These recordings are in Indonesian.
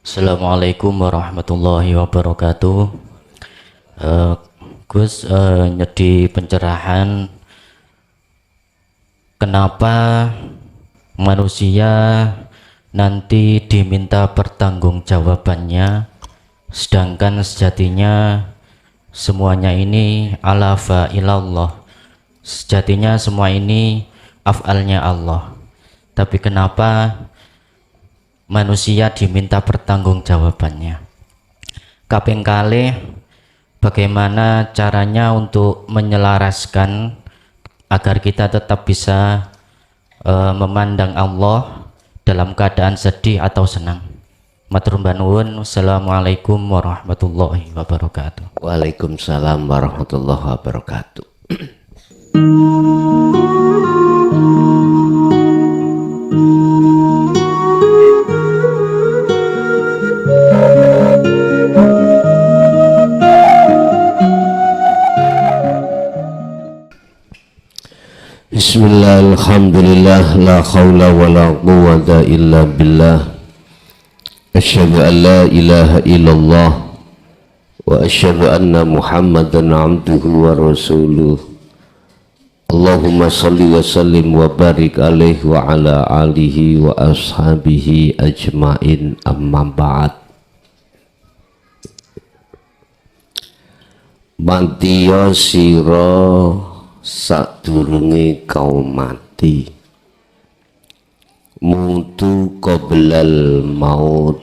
Assalamualaikum warahmatullahi wabarakatuh. Gus, nyedi pencerahan kenapa manusia nanti diminta pertanggungjawabannya, sedangkan sejatinya semuanya ini ala fa'ilallah. Sejatinya semua ini af'alnya Allah. Tapi kenapa manusia diminta pertanggungjawabannya? Kaping kalih, bagaimana caranya untuk menyelaraskan agar kita tetap bisa memandang Allah dalam keadaan sedih atau senang? Matur nuwun. Wassalamualaikum warahmatullahi wabarakatuh. Waalaikumsalam warahmatullahi wabarakatuh. Bismillah, alhamdulillah, la khawla wa la quwwata illa billah. Asyhadu an la ilaha illallah wa asyhadu anna muhammadan abduhu wa rasuluh. Allahumma salli wa sallim wa barik alaihi wa ala alihi wa ashabihi ajmain, amma ba'd. Mantiya sira sadurunge kau mati, mutu qoblal maut,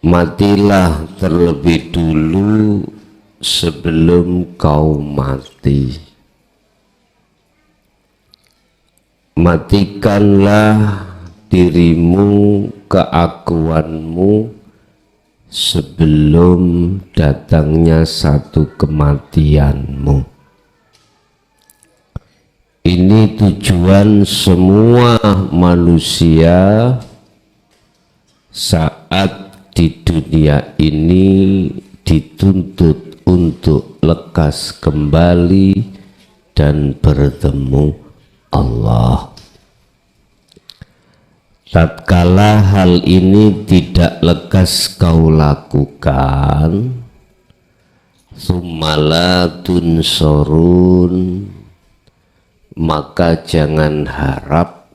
matilah terlebih dulu sebelum kau mati. Matikanlah dirimu, keakuanmu, sebelum datangnya satu kematianmu. Ini tujuan semua manusia saat di dunia ini dituntut untuk lekas kembali dan bertemu Allah. Tatkala hal ini tidak lekas kau lakukan, sumala tunsorun, maka jangan harap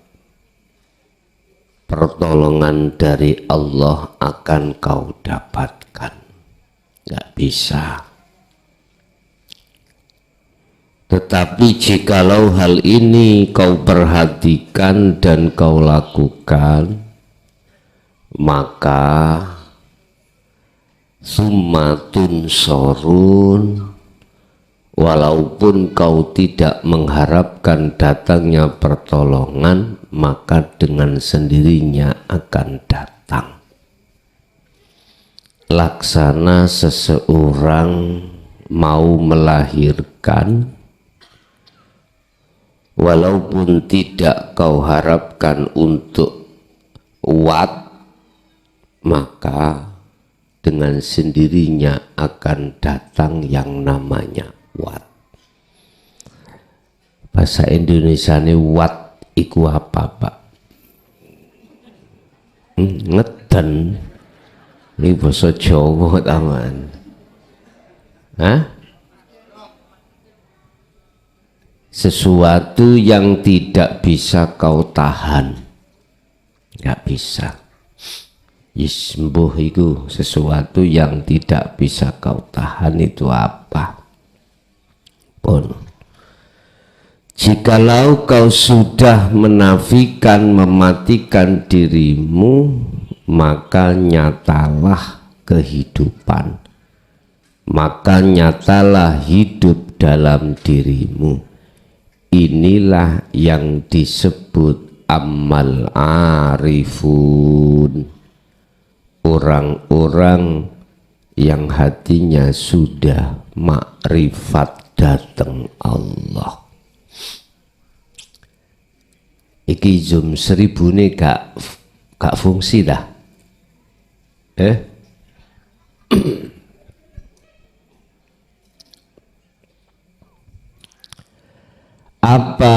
pertolongan dari Allah akan kau dapatkan. Gak bisa. Tetapi jikalau hal ini kau perhatikan dan kau lakukan, maka summatun sorun, walaupun kau tidak mengharapkan datangnya pertolongan, maka dengan sendirinya akan datang. Laksana seseorang mau melahirkan, walaupun tidak kau harapkan untuk wat, maka dengan sendirinya akan datang yang namanya wat. Bahasa Indonesia ini wat iku apa, Pak? Ngeden. Ini bahasa Jawa taman. Hah? Sesuatu yang tidak bisa kau tahan, nggak bisa. Yismbuh itu sesuatu yang tidak bisa kau tahan, itu apa pun. Jikalau kau sudah menafikan, mematikan dirimu, maka nyatalah kehidupan, maka nyatalah hidup dalam dirimu. Inilah yang disebut amal arifun, orang-orang yang hatinya sudah makrifat datang Allah. Iki zoom 1000 nih gak fungsi dah. Apa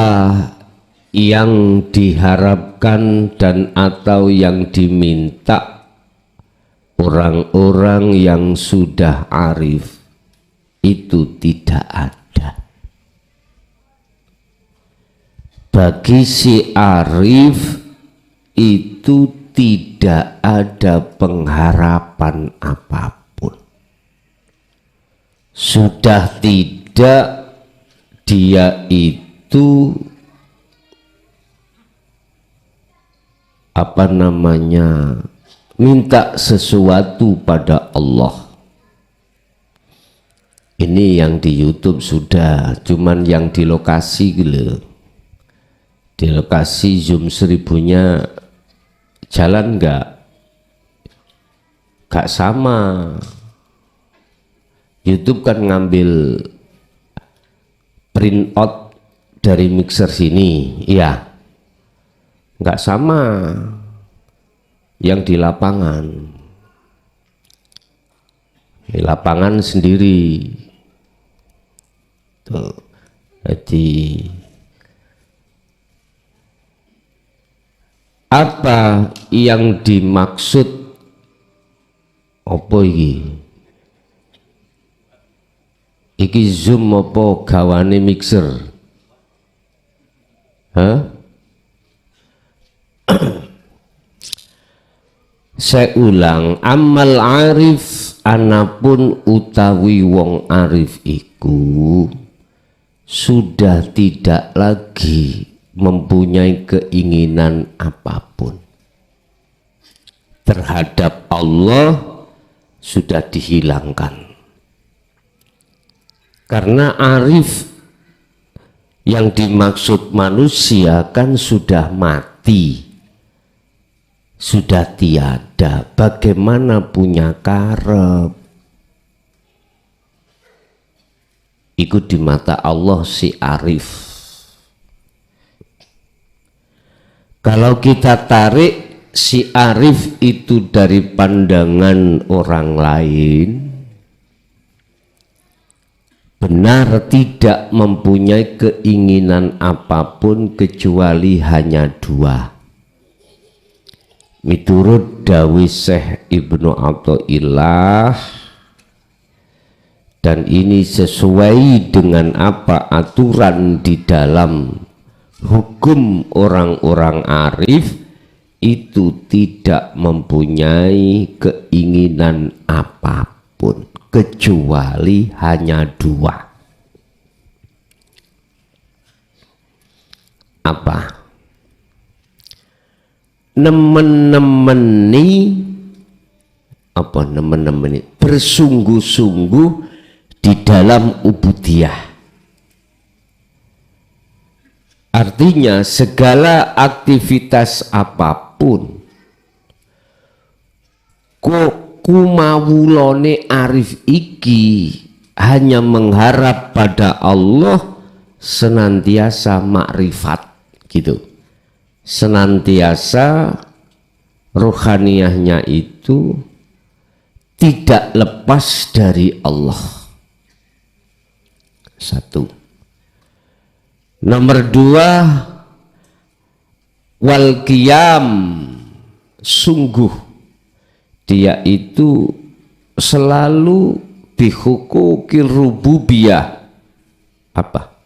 yang diharapkan dan atau yang diminta orang-orang yang sudah arif itu tidak ada. Bagi si arif itu tidak ada pengharapan apapun. Sudah tidak, dia itu minta sesuatu pada Allah. Ini yang di YouTube sudah, cuman yang di lokasi gitu. Di lokasi Zoom 1000-nya jalan nggak sama. YouTube kan ngambil print out dari mixer sini, iya, nggak sama yang di lapangan. Di lapangan sendiri tuh. Jadi apa yang dimaksud apa iki? Iki Zoom apa gawane mixer? Hah? Saya ulang, amal arif anapun utawi wong arif iku sudah tidak lagi mempunyai keinginan apapun terhadap Allah, sudah dihilangkan. Karena arif yang dimaksud manusia kan sudah mati, sudah tiada. Bagaimana punya karep? Ikut di mata Allah si arif. Kalau kita tarik si arif itu dari pandangan orang lain, benar tidak mempunyai keinginan apapun kecuali hanya dua. Miturut dawuh Syekh Ibnu Athaillah, dan ini sesuai dengan apa aturan di dalam hukum orang-orang arif, itu tidak mempunyai keinginan apapun kecuali hanya dua. Apa? Nemen-nemeni, apa nemen-nemeni? Bersungguh-sungguh di dalam ubudiyah. Artinya segala aktivitas apapun kok kumawulone arif iki hanya mengharap pada Allah, senantiasa makrifat gitu, senantiasa rohaniyahnya itu tidak lepas dari Allah. Satu. Nomor dua, wal qiyam, sungguh dia itu selalu bihukukil rububiyah, apa?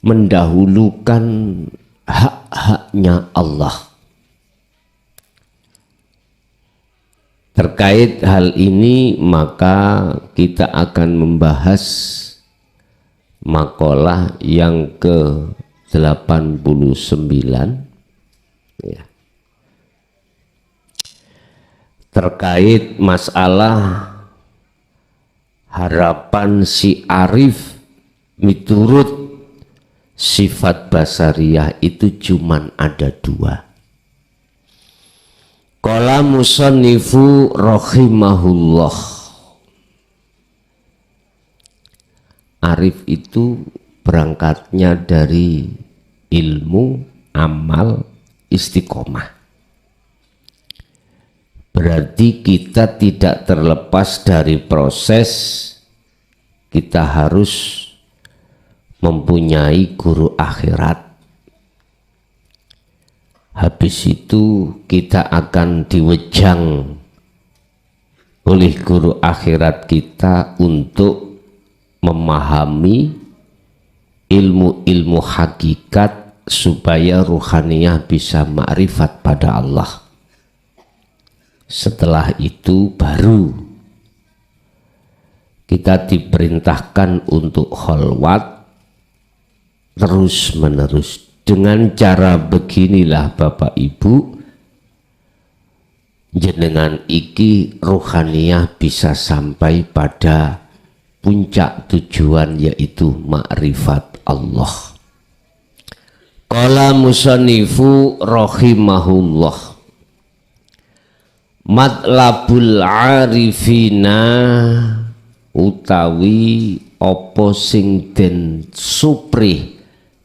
Mendahulukan hak-haknya Allah. Terkait hal ini maka kita akan membahas makalah yang ke-89 ya, terkait masalah harapan si arif miturut sifat basariyah itu cuman ada dua. Qala musannifu rahimahullah, arif itu berangkatnya dari ilmu, amal, istiqomah. Berarti kita tidak terlepas dari proses, kita harus mempunyai guru akhirat Habis itu kita akan diwejang oleh guru akhirat kita untuk memahami ilmu-ilmu hakikat supaya ruhaniyah bisa ma'rifat pada Allah. Setelah itu baru kita diperintahkan untuk kholwat terus menerus. Dengan cara beginilah Bapak Ibu, jenengan iki ruhaniyah bisa sampai pada puncak tujuan, yaitu ma'rifat Allah. Qala musannifu rahimahullah, matlabul arifina utawi apa sing den suprih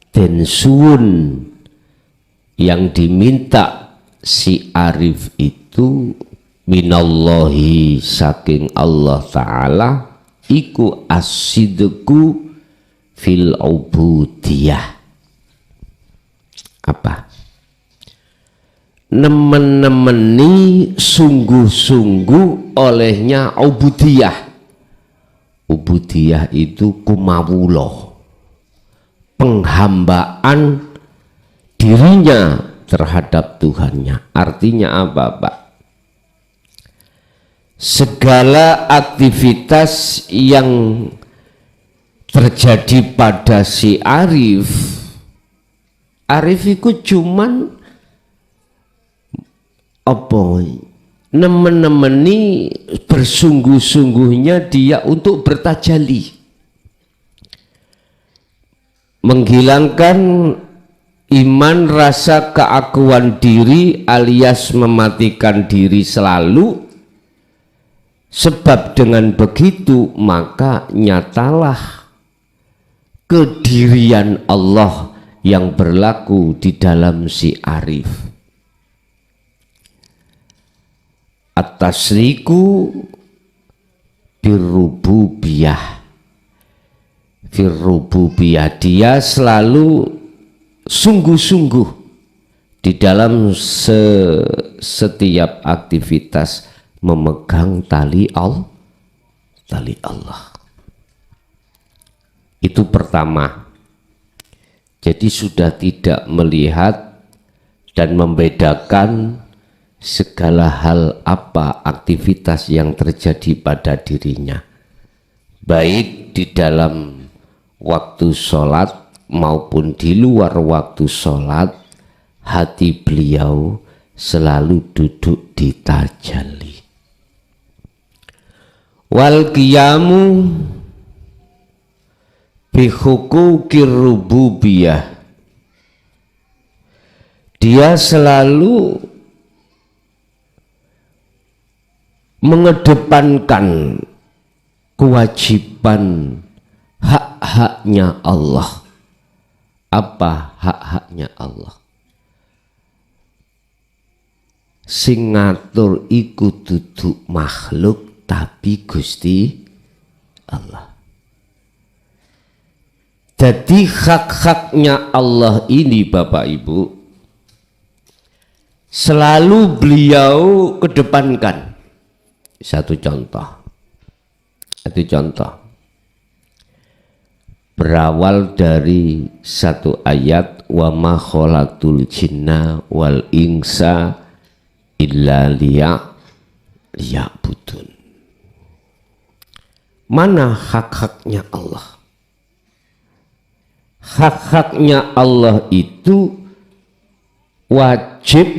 den suwun yang diminta si arif itu minallahi saking Allah Ta'ala iku as-sidqu fil ubudiyah. Apa? Nemen-nemeni sungguh-sungguh olehnya ubudiyah. Ubudiyah itu kumawulo, penghambaan dirinya terhadap Tuhannya. Artinya apa, Pak? Segala aktivitas yang terjadi pada si arif, arif itu cuman apa? Nemen-nemeni bersungguh-sungguhnya dia untuk bertajali, menghilangkan iman, rasa keakuan diri alias mematikan diri selalu. Sebab dengan begitu maka nyatalah kedirian Allah yang berlaku di dalam si arif. At-tasriku birrububiyah, firrububiyah, dia selalu sungguh-sungguh di dalam setiap aktivitas memegang tali Allah. Itu pertama. Jadi sudah tidak melihat dan membedakan segala hal apa aktivitas yang terjadi pada dirinya, baik di dalam waktu sholat maupun di luar waktu sholat. Hati beliau selalu duduk di tajalli. Wal qiyamu bi huquqir rububiyah, dia selalu mengedepankan kewajiban hak-haknya Allah. Apa hak-haknya Allah? Sing ngatur iku dudu makhluk tapi Gusti Allah. Jadi hak-haknya Allah ini Bapak Ibu selalu beliau kedepankan. Satu contoh, berawal dari satu ayat, wa ma khalaqtul jinna wal insa illa liya'budun. Mana hak-haknya Allah? Hak-haknya Allah itu wajib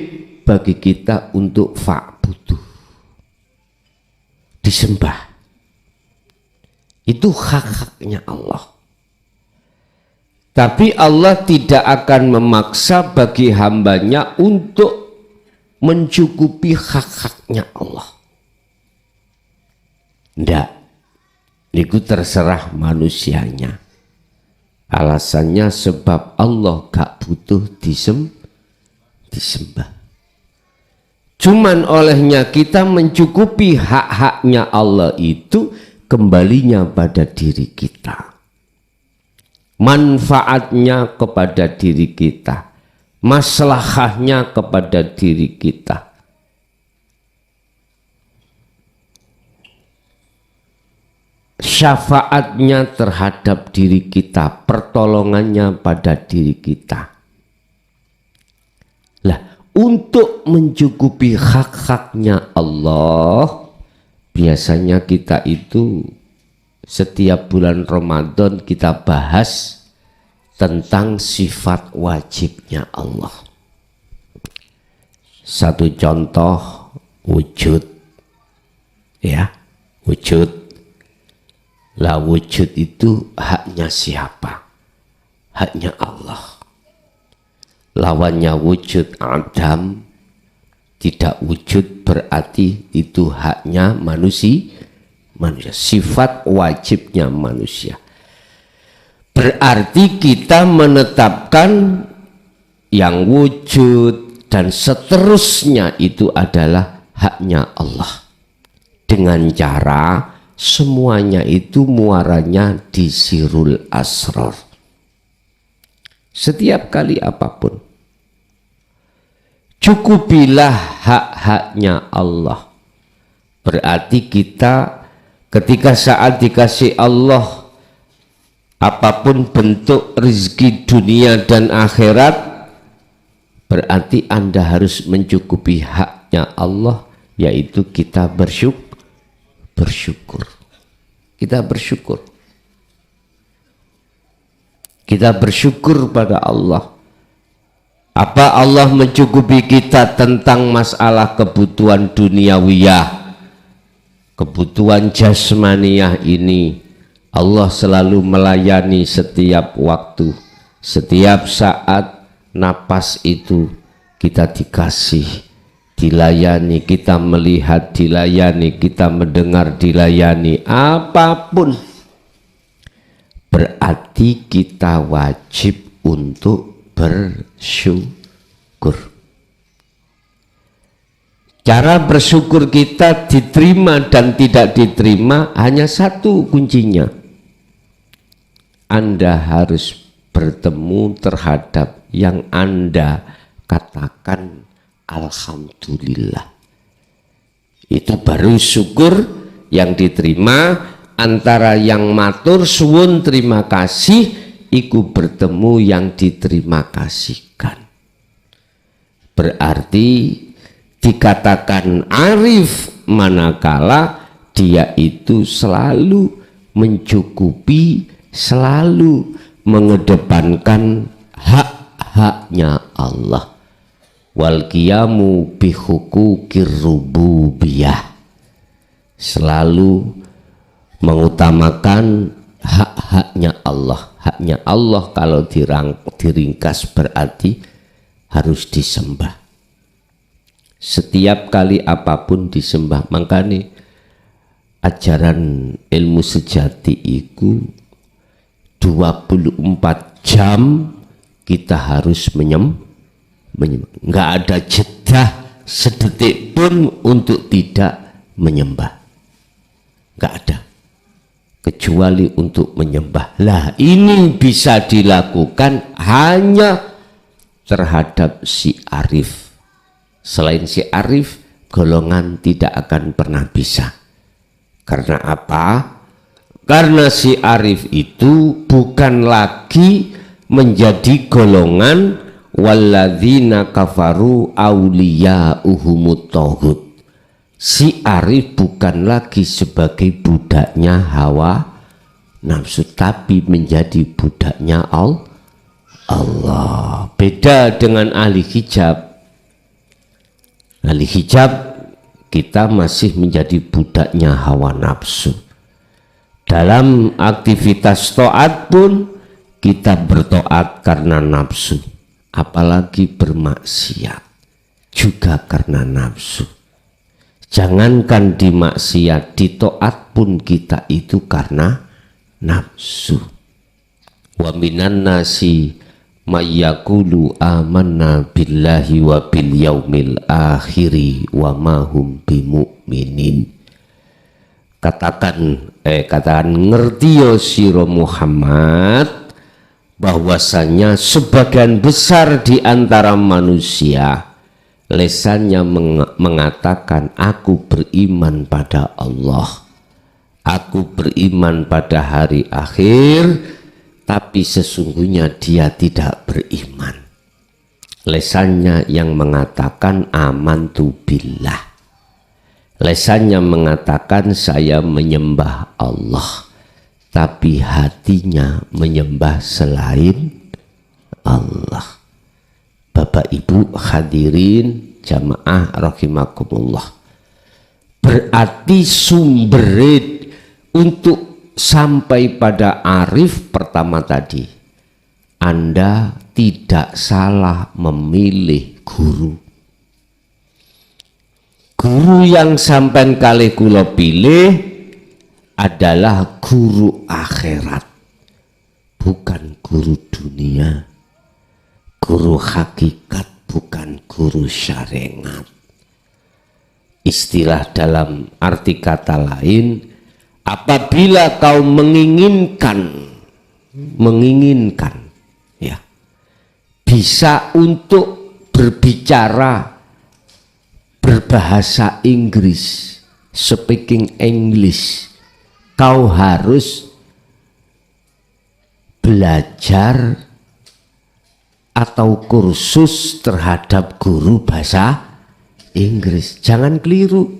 bagi kita untuk fa'budu, disembah. Itu hak-haknya Allah. Tapi Allah tidak akan memaksa bagi hambanya untuk mencukupi hak-haknya Allah. Tidak. Itu terserah manusianya. Alasannya sebab Allah gak butuh disembah. Cuman olehnya kita mencukupi hak-haknya Allah itu kembalinya pada diri kita. Manfaatnya kepada diri kita. maslahahnya kepada diri kita. Syafaatnya terhadap diri kita, pertolongannya pada diri kita. Lah, untuk mencukupi hak-haknya Allah, biasanya kita itu setiap bulan Ramadan kita bahas tentang sifat wajibnya Allah. Satu contoh, wujud. Ya, wujud. Lah, wujud itu haknya siapa? Haknya Allah. Lawannya wujud Adam, tidak wujud berarti itu haknya manusia. Sifat wajibnya manusia. Berarti kita menetapkan yang wujud dan seterusnya itu adalah haknya Allah. Dengan cara semuanya itu muaranya di Sirul Asrar. Setiap kali apapun, cukupilah hak-haknya Allah. Berarti kita ketika saat dikasih Allah apapun bentuk rezeki dunia dan akhirat, berarti Anda harus mencukupi haknya Allah, yaitu kita bersyukur. Kita bersyukur. Kita bersyukur pada Allah. Apa Allah mencukupi kita tentang masalah kebutuhan duniawiyah, kebutuhan jasmaniyah ini. Allah selalu melayani setiap waktu, setiap saat. Napas itu kita dikasih, dilayani, kita melihat dilayani, kita mendengar dilayani, apapun berarti kita wajib untuk bersyukur. Cara bersyukur kita diterima dan tidak diterima hanya satu kuncinya. Anda harus bertemu terhadap yang Anda katakan alhamdulillah. Itu baru syukur yang diterima. Antara yang matur suwun terima kasih, iku bertemu yang diterima kasihkan. Berarti dikatakan arif manakala dia itu selalu mencukupi, selalu mengedepankan hak-haknya Allah. Wal qiyamu bi huquqir rububiyah, selalu mengutamakan hak-haknya Allah. Haknya Allah kalau diringkas berarti harus disembah. Setiap kali apapun disembah. Makanya ajaran ilmu sejati itu 24 jam kita harus menyembah. Nggak ada jeda sedetik pun untuk tidak menyembah. Nggak ada. Kecuali untuk menyembah. Lah, ini bisa dilakukan hanya terhadap si arif. Selain si arif, golongan tidak akan pernah bisa. Karena apa? Karena si arif itu bukan lagi menjadi golongan walladzina kafaru awliya'uhumut tauhid. Si arif bukan lagi sebagai budaknya hawa nafsu, tapi menjadi budaknya Allah. Beda dengan ahli hijab. Ahli hijab kita masih menjadi budaknya hawa nafsu. Dalam aktivitas taat pun kita bertaat karena nafsu. Apalagi bermaksiat juga karena nafsu. Jangankan di maksiat, di taat pun kita itu karena nafsu. Wa minan nasi mayyaqulu amanna billahi wa bil yaumil akhiri wa ma hum bimu'minin. Katakan ngerti ya sira Muhammad bahwasanya sebagian besar di antara manusia lesannya mengatakan aku beriman pada Allah, aku beriman pada hari akhir, tapi sesungguhnya dia tidak beriman. Lesannya yang mengatakan amantu billah, lesannya mengatakan saya menyembah Allah, tapi hatinya menyembah selain Allah. Bapak Ibu hadirin jamaah rahimakumullah, berarti sumber untuk sampai pada arif pertama tadi, Anda tidak salah memilih guru. Guru yang sampean kali kula pilih adalah guru akhirat, bukan guru dunia, guru hakikat, bukan guru syariat. Istilah dalam arti kata lain, apabila kau menginginkan ya, bisa untuk berbicara berbahasa Inggris, speaking English, kau harus belajar atau kursus terhadap guru bahasa Inggris. Jangan keliru,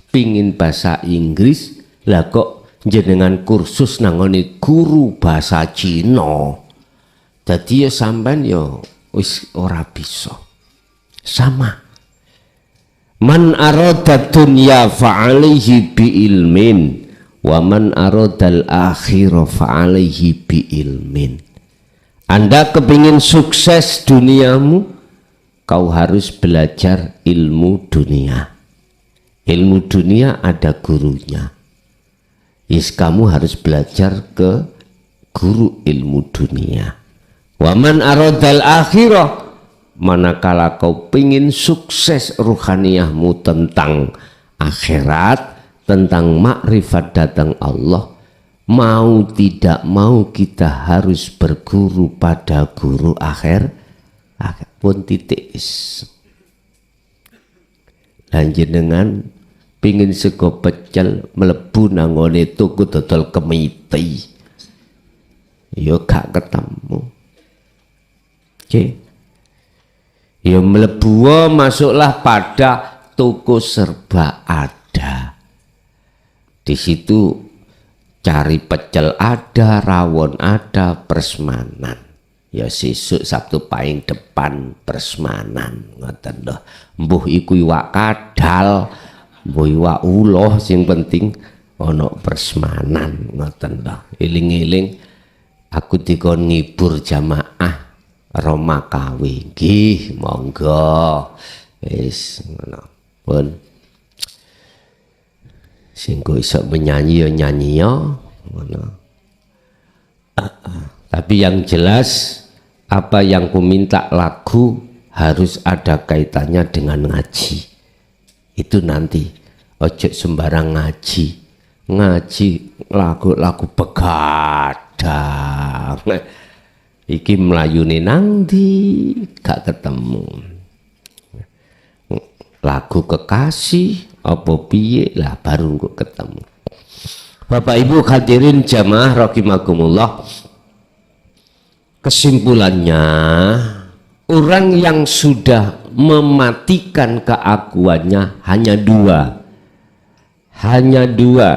pingin bahasa Inggris lah kok jenengan kursus nangoni guru bahasa Cina, jadi ya sampean ya wis ora bisa. Sama, man arada dunya fa'alaihi bi ilmin wa man aradal akhirah fa'alaihi bi ilmin. Anda kepingin sukses duniamu, kau harus belajar ilmu dunia. Ilmu dunia ada gurunya. Kamu harus belajar ke guru ilmu dunia. Waman aradal akhirah, manakala kau pingin sukses ruhaniyahmu tentang akhirat, tentang makrifat datang Allah, mau tidak mau kita harus berguru pada guru akhir pun titik. Lanjut dengan pingin sego pecel melebu nangone tuku dodol kemiti, yo gak ketemu. Oke, yo melebu masuklah pada toko serba ada. Di situ cari pecel ada, rawon ada, persemanan. Ya sesuk Sabtu paling depan persemanan, ngoten lho. Mbuh iku iwak kadal, mbuh iwak uloh, sing penting ana persemanan, ngoten lho. Eling-eling aku dikon ngibur jamaah Roma Kawi. Nggih, monggo. Wis ngono. Pun sing kok iso menyanyi ya nyanyi ya ngono. Tapi yang jelas apa yang ku minta lagu harus ada kaitannya dengan ngaji. Itu nanti ojo sembarang ngaji lagu-lagu begadang. Iki melayune nang ndi gak ketemu. Lagu kekasih apa piye lah baru kok ketemu. Bapak Ibu hadirin jamaah rahimakumullah, kesimpulannya orang yang sudah mematikan keakuannya hanya dua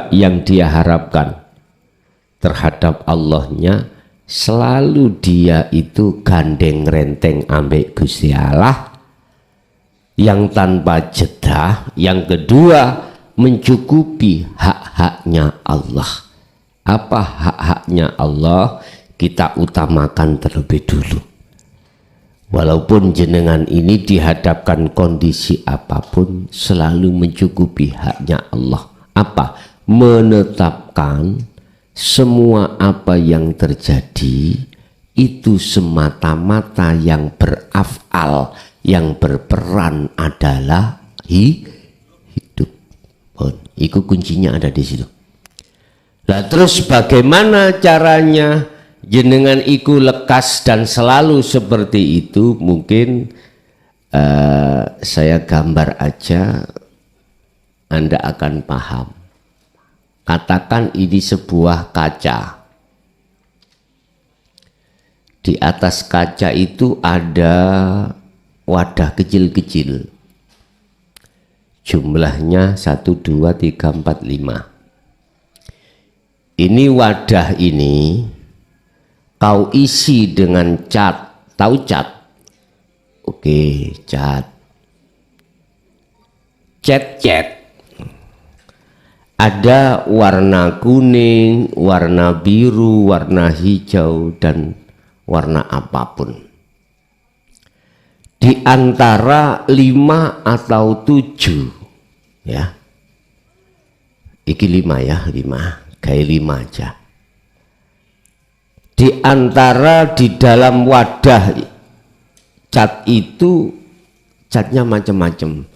yang dia harapkan terhadap Allahnya, selalu dia itu gandeng renteng ambek Gusti Allah yang tanpa jeda. Yang kedua, mencukupi hak-haknya Allah. Apa hak-haknya Allah? Kita utamakan terlebih dulu. Walaupun jenengan ini dihadapkan kondisi apapun, selalu mencukupi haknya Allah. Apa? Menetapkan semua apa yang terjadi itu semata-mata yang berafal, yang berperan adalah hidup. Itu kuncinya ada di situ. Lah terus bagaimana caranya? jenengan iku lekas dan selalu seperti itu, mungkin saya gambar aja Anda akan paham. Katakan ini sebuah kaca. Di atas kaca itu ada wadah kecil-kecil. Jumlahnya 1, 2, 3, 4, 5. Ini wadah ini kau isi dengan cat. Tahu cat? Oke, cat. Cat. Ada warna kuning, warna biru, warna hijau, dan warna apapun. Di antara 5 atau 7, ya. Iki 5 ya, 5. Kayak 5 aja. Di antara di dalam wadah cat itu, catnya macam-macam.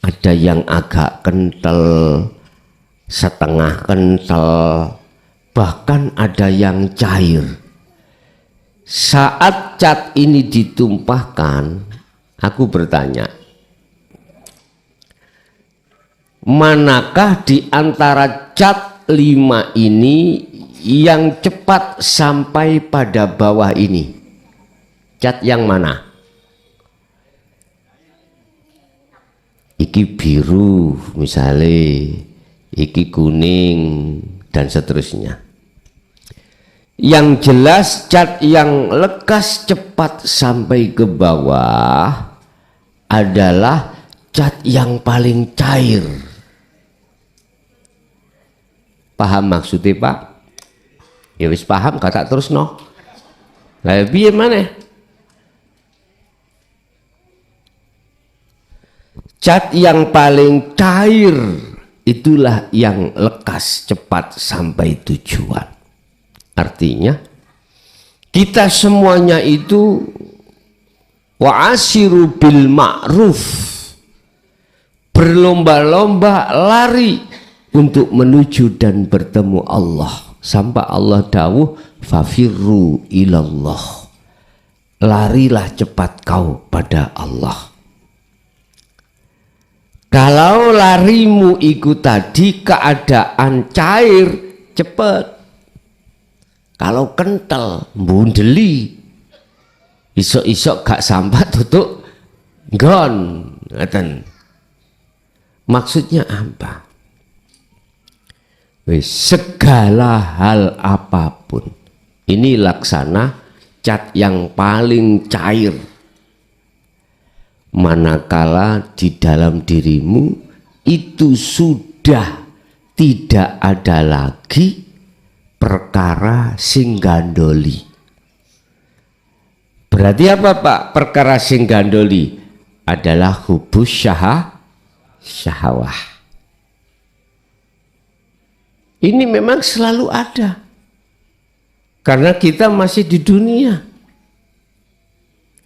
Ada yang agak kental, setengah kental, bahkan ada yang cair. Saat cat ini ditumpahkan, aku bertanya, manakah di antara cat 5 ini yang cepat sampai pada bawah ini? Cat yang mana? Iki biru misalnya, iki kuning, dan seterusnya. Yang jelas cat yang lekas cepat sampai ke bawah adalah cat yang paling cair. Paham maksudnya, Pak? Ya wis paham, kata terus no. Lah piye maneh? Cat yang paling cair itulah yang lekas cepat sampai tujuan. Artinya kita semuanya itu wa'asyiru bil ma'ruf, berlomba-lomba lari untuk menuju dan bertemu Allah. Sampai Allah dawuh fafirru ilallah, larilah cepat kau pada Allah. Kalau larimu ikut tadi keadaan cair, cepat. Kalau kental, bundeli, isok-isok gak sambat tutup gon. Maksudnya apa? Segala hal apapun, ini laksana cat yang paling cair. Manakala di dalam dirimu itu sudah tidak ada lagi perkara sing gandoli. Berarti apa, Pak? Perkara sing gandoli adalah hubus syahwah. Ini memang selalu ada karena kita masih di dunia.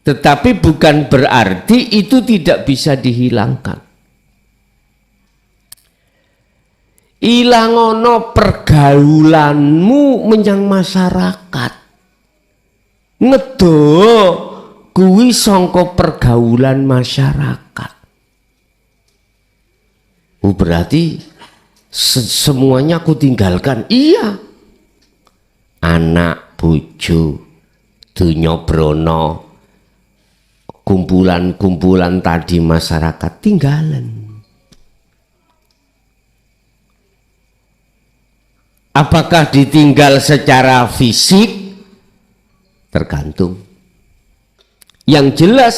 Tetapi bukan berarti itu tidak bisa dihilangkan. Ilangono pergaulanmu menyang masyarakat. Ngedo kuwi sangka pergaulan masyarakat. Berarti semuanya aku tinggalkan. Iya. Anak, bojo, dunya brono, kumpulan-kumpulan tadi masyarakat tinggalan. Apakah ditinggal secara fisik? Tergantung. Yang jelas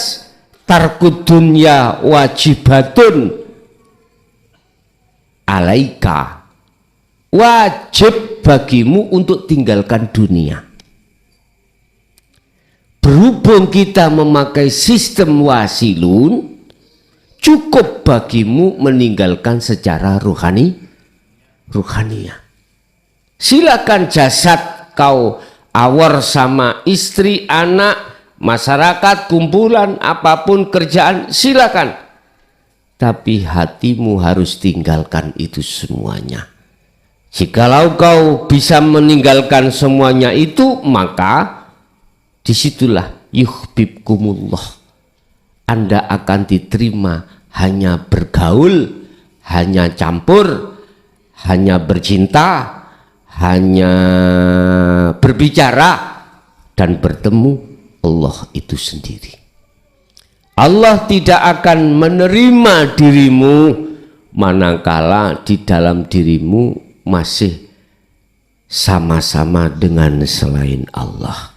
tarkud dunya wajibatun alaika, wajib bagimu untuk tinggalkan dunia. Berhubung kita memakai sistem wasilun, cukup bagimu meninggalkan secara ruhaniah. Silakan jasad kau awar sama istri, anak, masyarakat, kumpulan, apapun kerjaan, silakan. Tapi hatimu harus tinggalkan itu semuanya. Jikalau kau bisa meninggalkan semuanya itu, maka disitulah yuhibbukumullah. Anda akan diterima hanya bergaul, hanya campur, hanya bercinta, hanya berbicara dan bertemu Allah itu sendiri. Allah tidak akan menerima dirimu manakala di dalam dirimu masih sama-sama dengan selain Allah.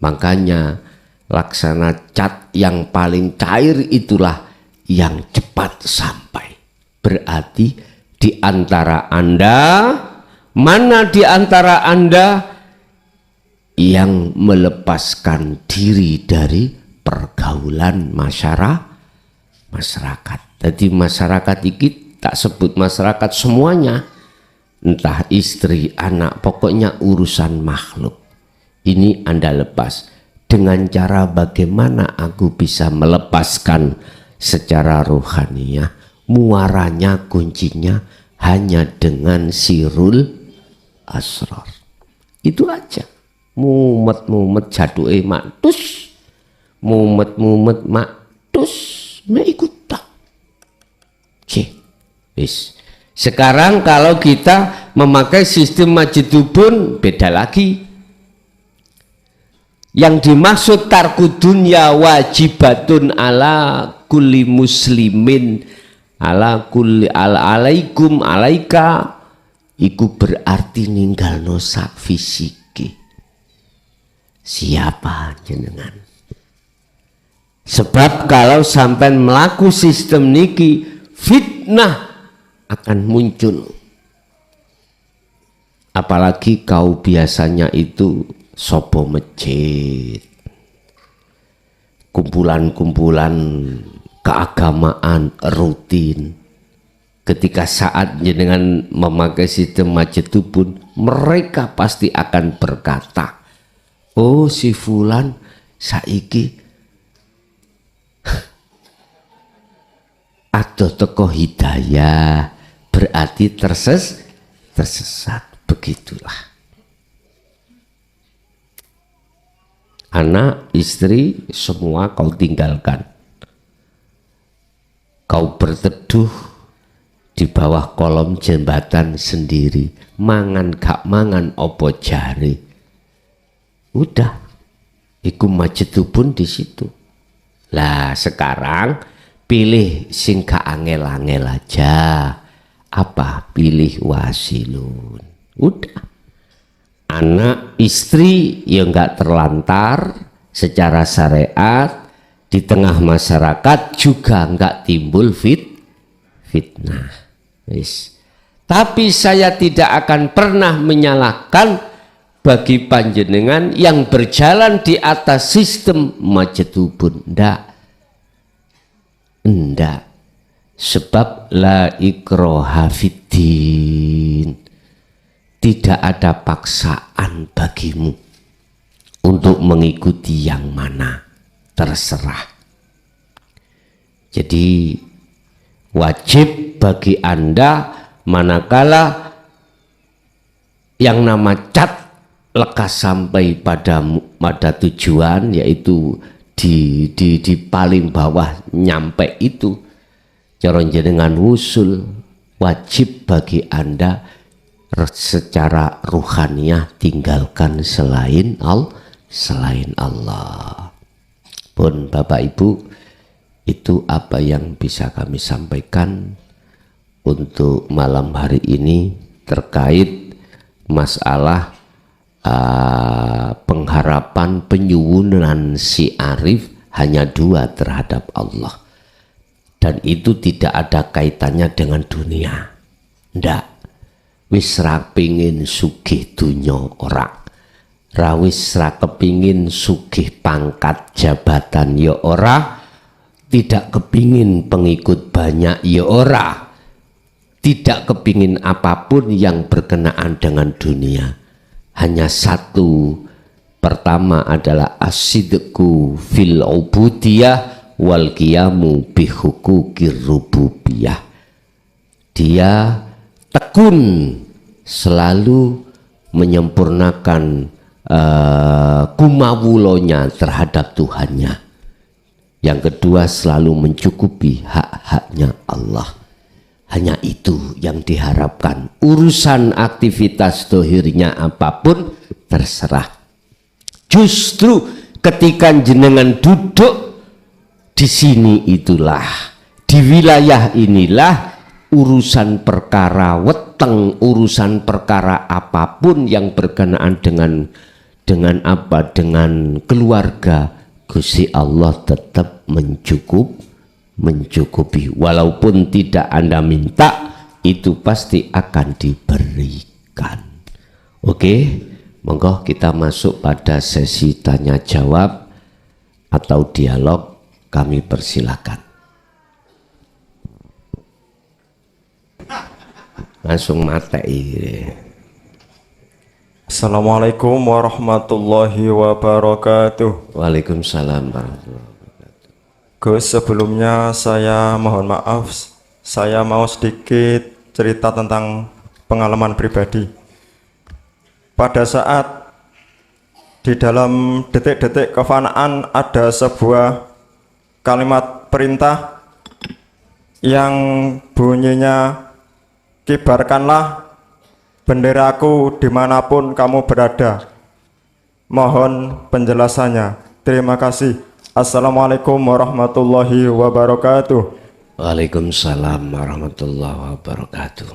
Makanya laksana cat yang paling cair itulah yang cepat sampai. Berarti di antara Anda, mana di antara Anda yang melepaskan diri dari pergaulan masyarakat. Jadi masyarakat ini tak sebut masyarakat semuanya, entah istri, anak, pokoknya urusan makhluk. Ini Anda lepas dengan cara bagaimana aku bisa melepaskan secara rohaniah. Muaranya, kuncinya hanya dengan sirul asrar. Itu aja. Mumet jaduke matus, mumet matus, ikut tak. Wis. Sekarang kalau kita memakai sistem majidubun beda lagi. Yang dimaksud tarku dunya wajibatun ala kulli muslimin, ala kulli alaikum alaika, iku berarti ninggalno sak fisiki. Siapa jenengan? Sebab kalau sampai melaku sistem niki, fitnah akan muncul. Apalagi kau biasanya itu sopo masjid, kumpulan-kumpulan keagamaan rutin. Ketika saat dengan memakai sistem masjid itu pun, mereka pasti akan berkata, oh si fulan saiki ada teko hidayah, berarti tersesat. Begitulah. Anak, istri, semua kau tinggalkan. Kau berteduh di bawah kolom jembatan sendiri, mangan gak mangan opo jari. Udah, iku masjid pun di situ. Lah sekarang pilih sing gak angel-angel aja. Apa? Pilih wasilun. Udah. Anak, istri yang gak terlantar secara syariat, di tengah masyarakat juga gak timbul fitnah. Yes. Tapi saya tidak akan pernah menyalahkan bagi panjenengan yang berjalan di atas sistem majtubun. Ndak. Sebab la ikraha fiddin. Tidak ada paksaan bagimu untuk mengikuti yang mana, terserah. Jadi wajib bagi Anda manakala yang nama cat lekas sampai pada tujuan, yaitu di paling bawah nyampe itu, coron jenengan wusul, wajib bagi Anda secara ruhaniah tinggalkan selain Allah. Pun Bapak Ibu, itu apa yang bisa kami sampaikan untuk malam hari ini terkait masalah pengharapan penyuwunan si arif hanya dua terhadap Allah, dan itu tidak ada kaitannya dengan dunia. Ndak. Wis ra pengin sugih dunya ora, ra wis ra kepingin sugih pangkat jabatan ya ora, tidak kepingin pengikut banyak ya ora, tidak kepingin apapun yang berkenaan dengan dunia. Hanya satu, pertama adalah asidku fil ubudiyah wal qiyamu bi huquqir rububiyah. Dia tekun selalu menyempurnakan kumawulonya terhadap Tuhannya. Yang kedua, selalu mencukupi hak-haknya Allah. Hanya itu yang diharapkan. Urusan aktivitas dohirnya apapun terserah. Justru ketika jenengan duduk di sini itulah, di wilayah inilah, urusan perkara weteng, urusan perkara apapun yang berkenaan dengan keluarga, Gusti Allah tetap mencukupi. Walaupun tidak Anda minta, itu pasti akan diberikan. Oke, monggo kita masuk pada sesi tanya jawab atau dialog. Kami persilakan. Langsung matei. Assalamualaikum warahmatullahi wabarakatuh. Waalaikumsalam warahmatullahi wabarakatuh. Gus, sebelumnya saya mohon maaf, saya mau sedikit cerita tentang pengalaman pribadi. Pada saat di dalam detik-detik kefanaan ada sebuah kalimat perintah yang bunyinya, kibarkanlah benderaku dimanapun kamu berada. Mohon penjelasannya. Terima kasih. Assalamualaikum warahmatullahi wabarakatuh. Waalaikumsalam warahmatullahi wabarakatuh.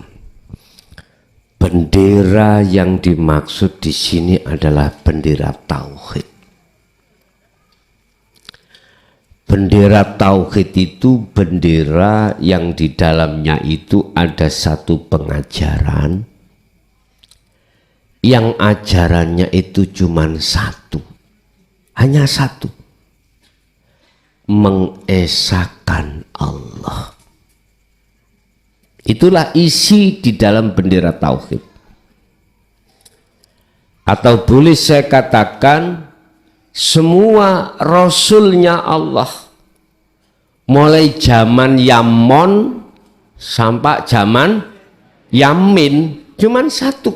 Bendera yang dimaksud di sini adalah bendera tauhid. Bendera tauhid itu bendera yang di dalamnya itu ada satu pengajaran, yang ajarannya itu cuma satu, hanya satu, mengesahkan Allah. Itulah isi di dalam bendera tauhid. Atau boleh saya katakan, semua rasulnya Allah, mulai zaman Yammon sampai zaman Yamin, cuma satu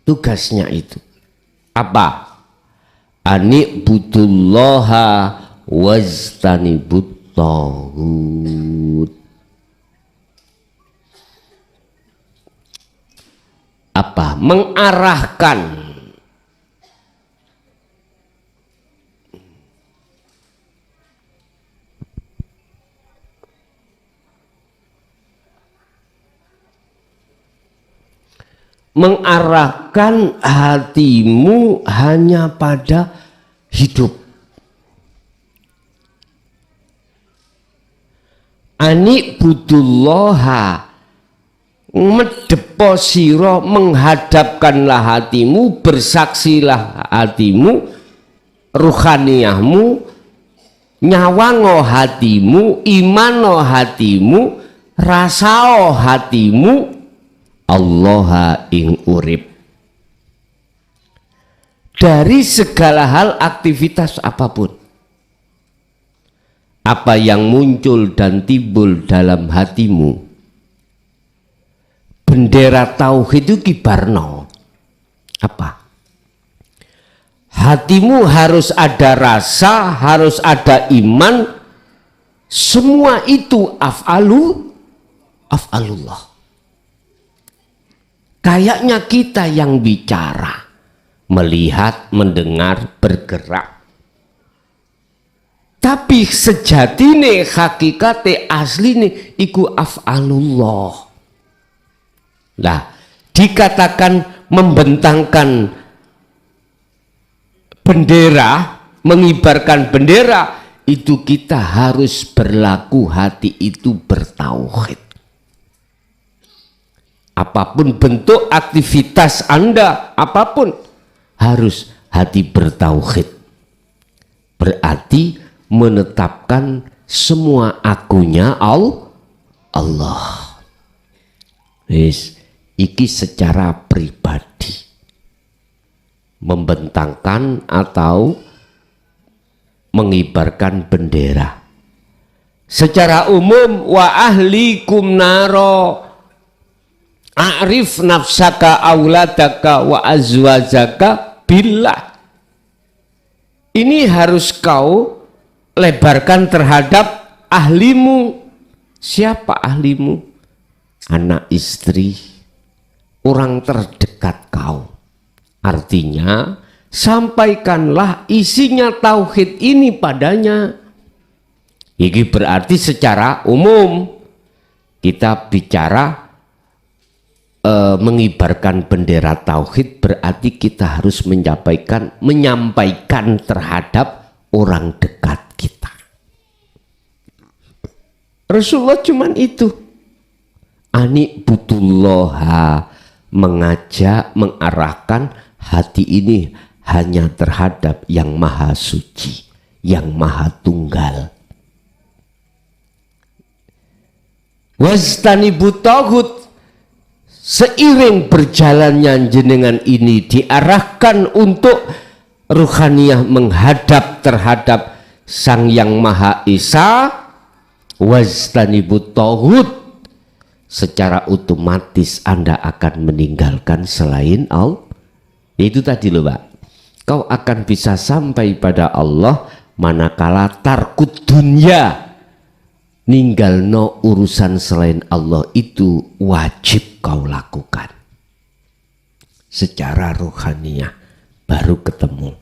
tugasnya itu. Apa? Ani'budullaha wajtanibut taghut. Apa? Mengarahkan hatimu hanya pada hidup. Ani'budullaha, medepo siro, menghadapkanlah hatimu, bersaksilah hatimu, ruhaniyahmu, nyawango hatimu, imano hatimu, rasao hatimu, Allaha ing urip. Dari segala hal, aktivitas apapun, apa yang muncul dan timbul dalam hatimu, bendera tauhid itu kibarno. Apa? Hatimu harus ada rasa, harus ada iman. Semua itu af'alullah. Kayaknya kita yang bicara, melihat, mendengar, bergerak. Tapi sejatine, hakikate, asline iku af'alullah. Nah, dikatakan membentangkan bendera, mengibarkan bendera, itu kita harus berlaku hati itu bertauhid. Apapun bentuk aktivitas Anda, apapun, harus hati bertauhid. Berarti menetapkan semua akunya Allah. Iki secara pribadi, membentangkan atau mengibarkan bendera. Secara umum, wa ahlikum naro, A'rif nafsaka auladaka wa azwajaka billah. Ini harus kau lebarkan terhadap ahlimu. Siapa ahlimu? Anak, istri, orang terdekat kau. Artinya, sampaikanlah isinya tauhid ini padanya. Ini berarti secara umum kita bicara mengibarkan bendera tauhid, berarti kita harus menyampaikan terhadap orang dekat kita. Rasulullah cuman itu. Ani butullaha, mengajak, mengarahkan hati ini hanya terhadap yang maha suci, yang maha tunggal. Wastanibu taghut, seiring berjalannya jenengan ini diarahkan untuk ruhaniyah menghadap terhadap Sang Yang Maha Esa. Wastanibu taghut, secara otomatis Anda akan meninggalkan selain Allah. Itu tadi loh Pak, kau akan bisa sampai pada Allah manakala tarkut dunya, ninggalno urusan selain Allah itu wajib kau lakukan. Secara rohaniah baru ketemu.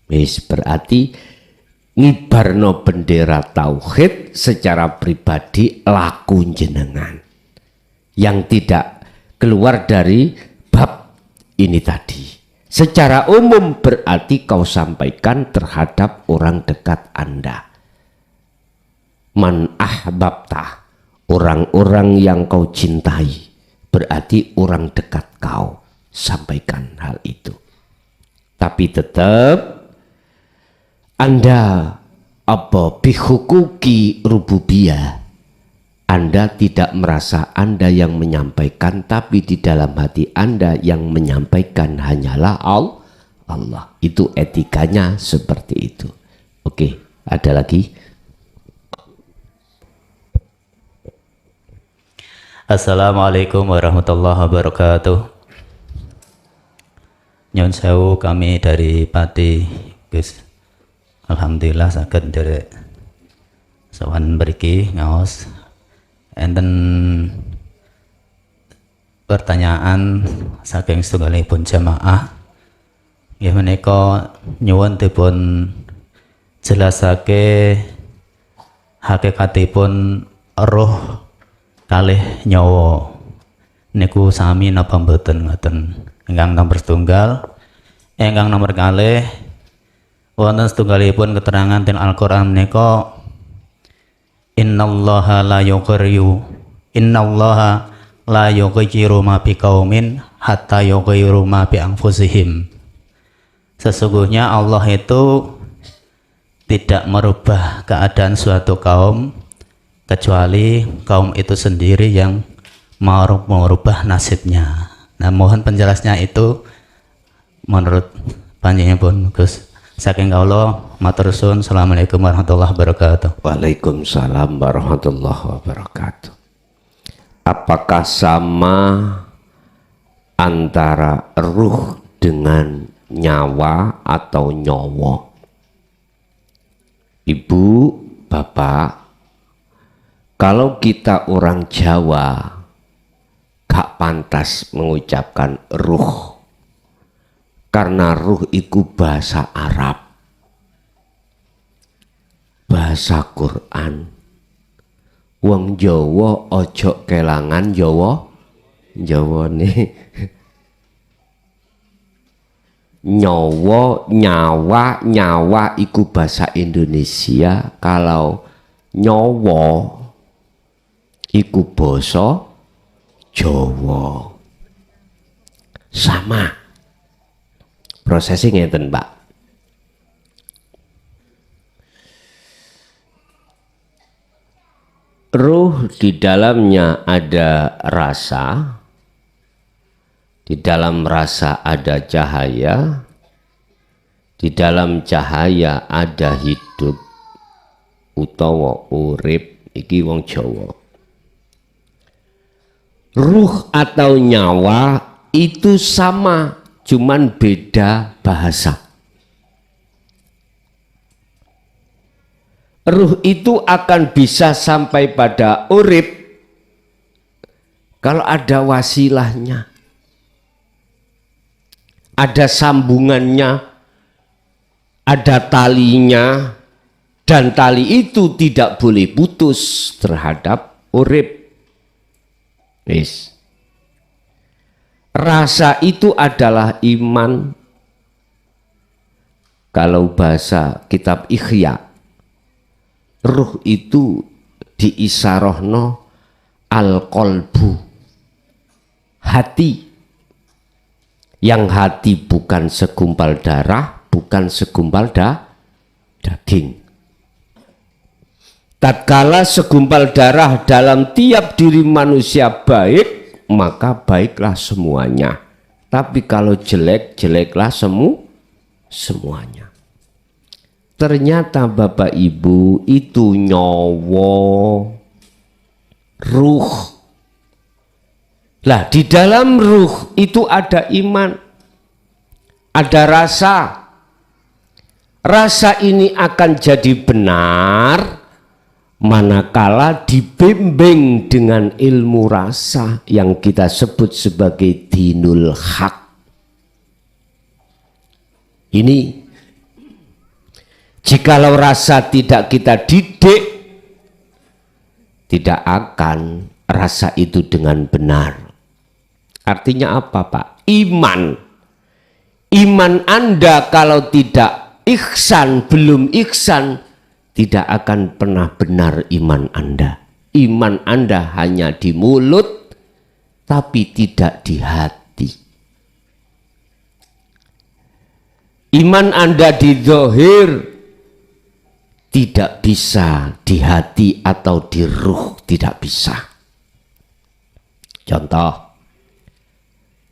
Wis berarti ngibarno bendera tauhid secara pribadi laku jenengan yang tidak keluar dari bab ini tadi. Secara umum berarti kau sampaikan terhadap orang dekat Anda. Man ahbabta, orang-orang yang kau cintai, berarti orang dekat kau, sampaikan hal itu. Tapi tetap Anda bihukuki rububiyah, Anda tidak merasa Anda yang menyampaikan, tapi di dalam hati Anda yang menyampaikan hanyalah Allah. Itu etikanya seperti itu. Oke, ada lagi? Assalamualaikum warahmatullahi wabarakatuh. Nyun sewu, kami dari Pati Gus. Alhamdulillah saged nderek sowan mriki ngaos. Enten pertanyaan saking setunggalipun jamaah. Nggih menika nyuwun dipun jelasake hakikatipun roh kalih nyawa niku sami napa mboten ngoten. Ingkang nomor setunggal, ingkang nomor kalih wonten setunggalipun keterangan ten Al-Qur'an menika innallaha la yughayyiru ma biqaumin hatta yughayyiru ma bi anfusihim. Sesungguhnya Allah itu tidak merubah keadaan suatu kaum kecuali kaum itu sendiri yang mau merubah nasibnya. Nah, mohon penjelasnya itu menurut panjenenganipun Gus. Saking kawula matur suwun. Assalamualaikum warahmatullahi wabarakatuh. Waalaikumsalam warahmatullahi wabarakatuh. Apakah sama antara ruh dengan nyawa atau nyowo? Ibu, bapak, kalau kita orang Jawa gak pantas mengucapkan ruh, karena ruh itu bahasa Arab, bahasa Quran. Wong Jawa ojo kelangan Jawa nih. Nyawa iku bahasa Indonesia. Kalau nyawa iku basa Jawa. Sama prosesnya ngeten Pak. Ruh di dalamnya ada rasa, di dalam rasa ada cahaya, di dalam cahaya ada hidup utawa urip. Iki wong Jawa. ruh atau nyawa itu sama, cuman beda bahasa. Ruh itu akan bisa sampai pada urip kalau ada wasilahnya, ada sambungannya, ada talinya, dan tali itu tidak boleh putus terhadap urip. Yes. Rasa itu adalah iman. Kalau bahasa kitab Ihya, ruh itu diisarohno al-qalbu, hati. Yang hati bukan segumpal darah, bukan segumpal daging. Tatkala segumpal darah dalam tiap diri manusia baik, maka baiklah semuanya. Tapi kalau jelek, jeleklah semuanya. Ternyata Bapak Ibu itu nyawa, ruh. Lah di dalam ruh itu ada iman, ada rasa. Rasa ini akan jadi benar manakala dibimbing dengan ilmu rasa yang kita sebut sebagai dinul haq. Ini jikalau rasa tidak kita didik, tidak akan rasa itu dengan benar. Artinya apa, Pak? Iman Anda kalau tidak ihsan, belum ihsan, tidak akan pernah benar iman Anda. Iman Anda hanya di mulut, tapi tidak di hati. Iman Anda di zahir, tidak bisa di hati atau di ruh, tidak bisa. Contoh,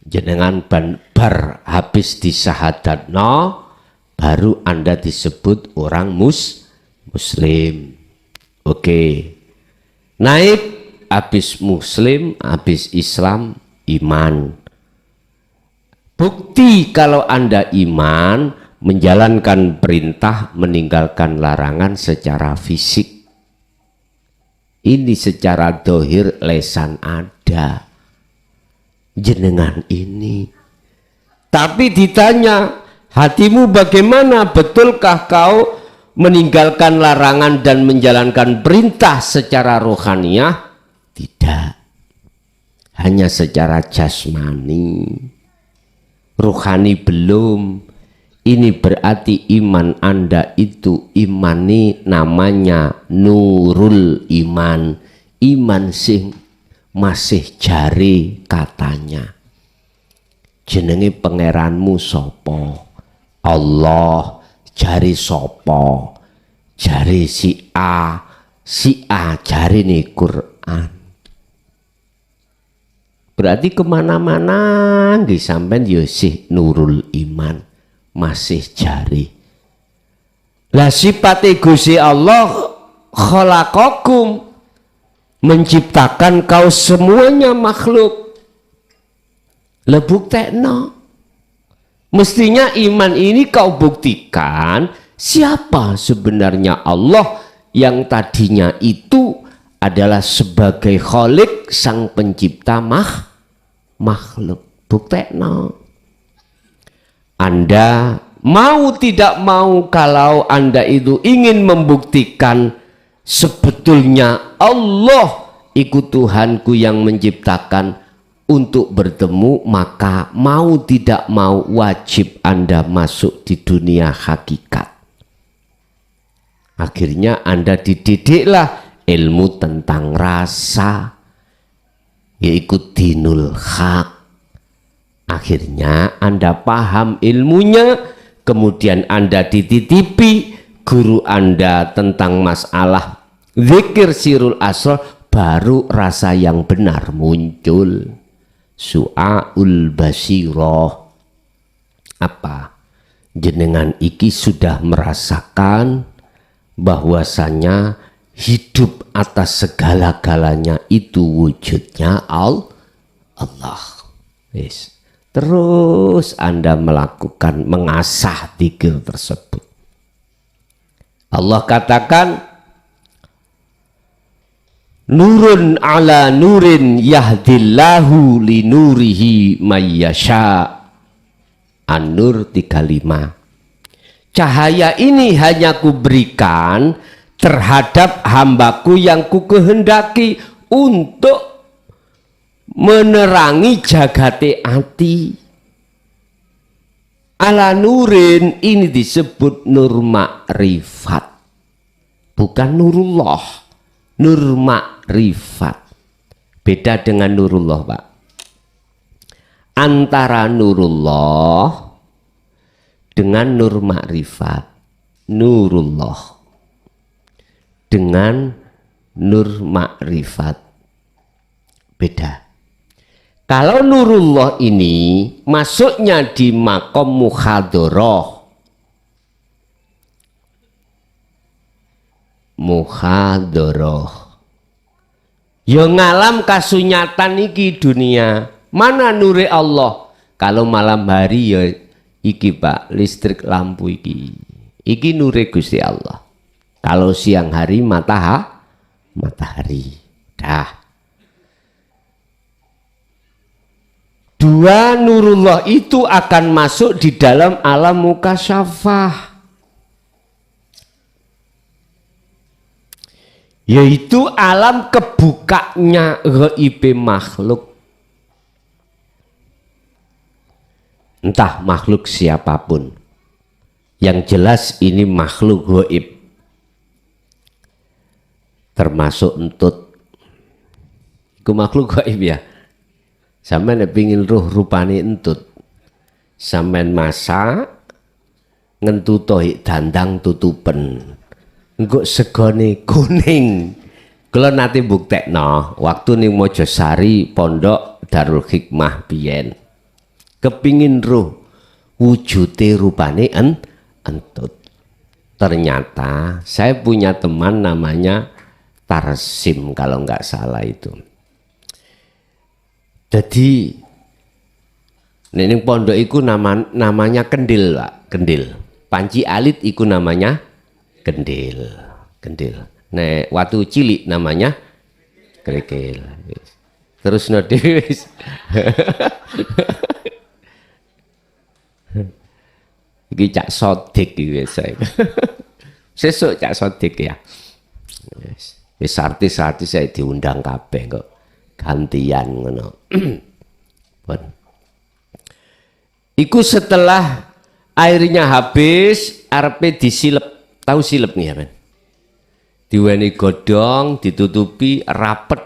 jenengan bar habis disahadatno, baru Anda disebut orang Muslim. Oke. Naik habis Muslim, habis Islam, iman. Bukti kalau Anda iman, menjalankan perintah, meninggalkan larangan secara fisik. Ini secara dohir lesan ada. Jenengan ini. Tapi ditanya, hatimu bagaimana? Betulkah kau meninggalkan larangan dan menjalankan perintah secara rohaniah? Tidak. Hanya secara jasmani. Rohani belum. Ini berarti iman Anda itu imani namanya nurul iman. Iman sing masih jari katanya. Jenenge pangeranmu sopo? Allah. Jari sopo? Jari si A jari nih Quran. Berarti kemana-mana nggih sampean ya sih nurul iman, masih jari. Lah sifat Gusti Allah khalaqakum, menciptakan kau semuanya makhluk. Lah buktekno. Mestinya iman ini kau buktikan siapa sebenarnya Allah yang tadinya itu adalah sebagai Khalik, sang pencipta makhluk. Buktekno. Anda mau tidak mau, kalau Anda itu ingin membuktikan sebetulnya Allah ikut Tuhanku yang menciptakan untuk bertemu, maka mau tidak mau wajib Anda masuk di dunia hakikat. Akhirnya Anda dididiklah ilmu tentang rasa, yaitu dinul haq. Akhirnya Anda paham ilmunya, kemudian Anda dititipi guru Anda tentang masalah zikir sirul asrar, baru rasa yang benar muncul. Su'aul basiroh. Apa? Jenengan iki sudah merasakan bahwasanya hidup atas segala-galanya itu wujudnya Allah. Yes. Terus Anda melakukan mengasah dzikir tersebut. Allah katakan nurun ala nurin yahdillahu li nurihi mayyasha. An-Nur 35. Cahaya ini hanya kuberikan terhadap hambaku yang kukehendaki untuk menerangi jagate ati. Ala nurin ini disebut nur makrifat, bukan nurullah. Nur makrifat beda dengan nurullah, Pak. Antara nurullah dengan nur makrifat, nurullah dengan nur makrifat beda. Kalau nurullah ini masuknya di makom muhadharah. Muhadharah. Ya ngalam kasunyatan iki dunia. Mana nure Allah? Kalau malam hari ya iki Pak, listrik lampu iki. Iki nure Gusti Allah. Kalau siang hari matahari. Dah. Dua nurullah itu akan masuk di dalam alam mukasyafah, yaitu alam kebukanya gaib makhluk. Entah makhluk siapapun, yang jelas ini makhluk gaib, termasuk entut. Itu makhluk gaib ya. Sampeyan pingin roh rupane entut, sampeyan masak ngentutohi dandang tutupen, engko segone kuning. Kula nate buktekno waktu ning Mojosari Pondok Darul Hikmah biyen, kepingin roh wujute rupane entut. Ternyata saya punya teman namanya Tarsim kalau nggak salah itu. Jadi ning pondok iku namanya kendil, Pak. Kendil. Panci alit iku namanya kendil. Kendil. Nek waktu cilik namanya krikil. Terus wis. Iki Cak Sodik iki wis. Sesuk Cak Sodik ya. Wis artis-artis saya diundang kabeh kok. Gantian ngono. Iku setelah airnya habis, arepe disilep. Tahu silep nih ya, men? Diweni godong, ditutupi rapet.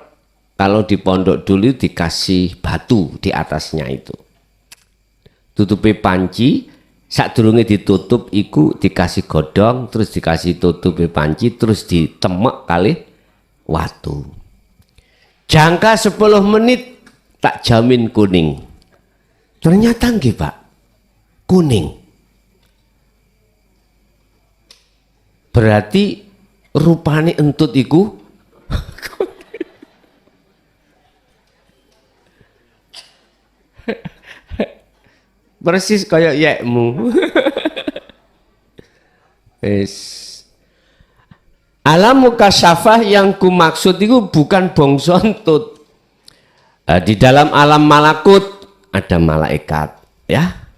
Kalau di pondok dulu dikasih batu di atasnya itu. Tutupi panci, sadurunge ditutup iku dikasih godong, terus dikasih tutupi panci, terus ditemek kali watu. Jangka 10 menit tak jamin kuning. Ternyata nggih, Pak. Kuning. Berarti rupane entut iku persis kayak yekmu. Alam mukasyafah yang kumaksud itu bukan bangsa entut. Di dalam alam malakut ada malaikat, ya.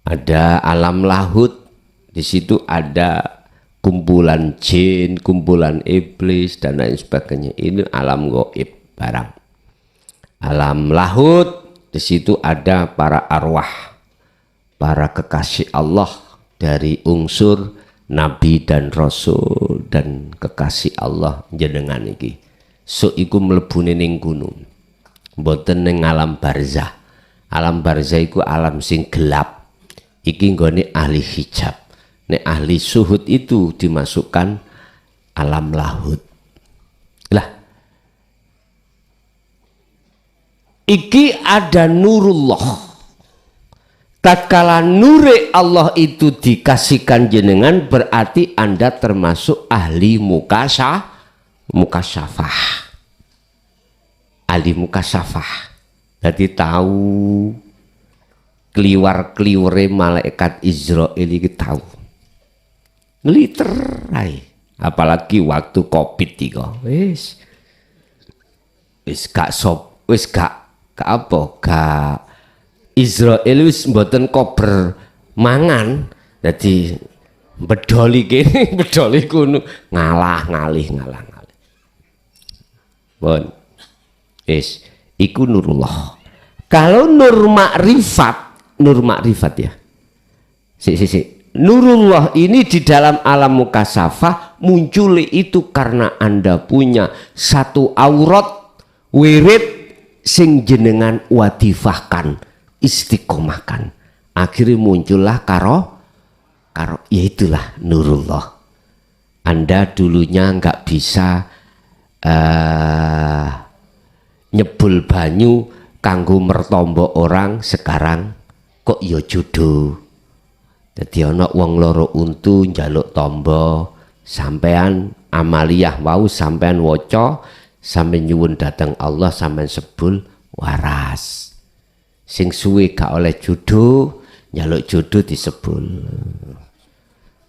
Ada alam lahut, di situ ada kumpulan jin, kumpulan iblis dan lain sebagainya. Ini alam gaib barang. Alam lahut, di situ ada para arwah, para kekasih Allah dari unsur Nabi dan Rasul dan kekasih Allah jenengan iki. So iku mlebune ning gunung. Mboten ning alam barzah. Alam barzah iku alam sing gelap. Iki nggone ahli hijab. Nek ahli suhud itu dimasukkan alam lahut. Lah. Iki ada nurullah. Tatkala nure Allah itu dikasihkan jenengan, berarti Anda termasuk ahli mukasyafah. Ahli mukasyafah. Jadi tahu kliwar-kliwure malaikat Israil iki tahu. Ngliter ae. Apalagi waktu Covid iki. Wis gak Israel wis mboten kober mangan. Jadi bedoli kene, bedoli kuno ngalah ngalih. Bon. Wis iku nurullah. Kalau nur makrifat ya. Nurullah ini di dalam alam mukasafah muncul itu karena Anda punya satu aurat wirid sing jenengan wadifahkan, istiqomahkan. Akhirnya muncullah karo yaitulah nurullah. Anda dulunya nggak bisa nyebul banyu kanggo mertombo orang, sekarang kok ya judo. Jadi ana wong loro untu njaluk tombo, sampean amaliyah wau sampean waca, sampean nyuwun datang Allah, sampean sebul waras. Sing suwe gak oleh judo, njaluk judo disebul.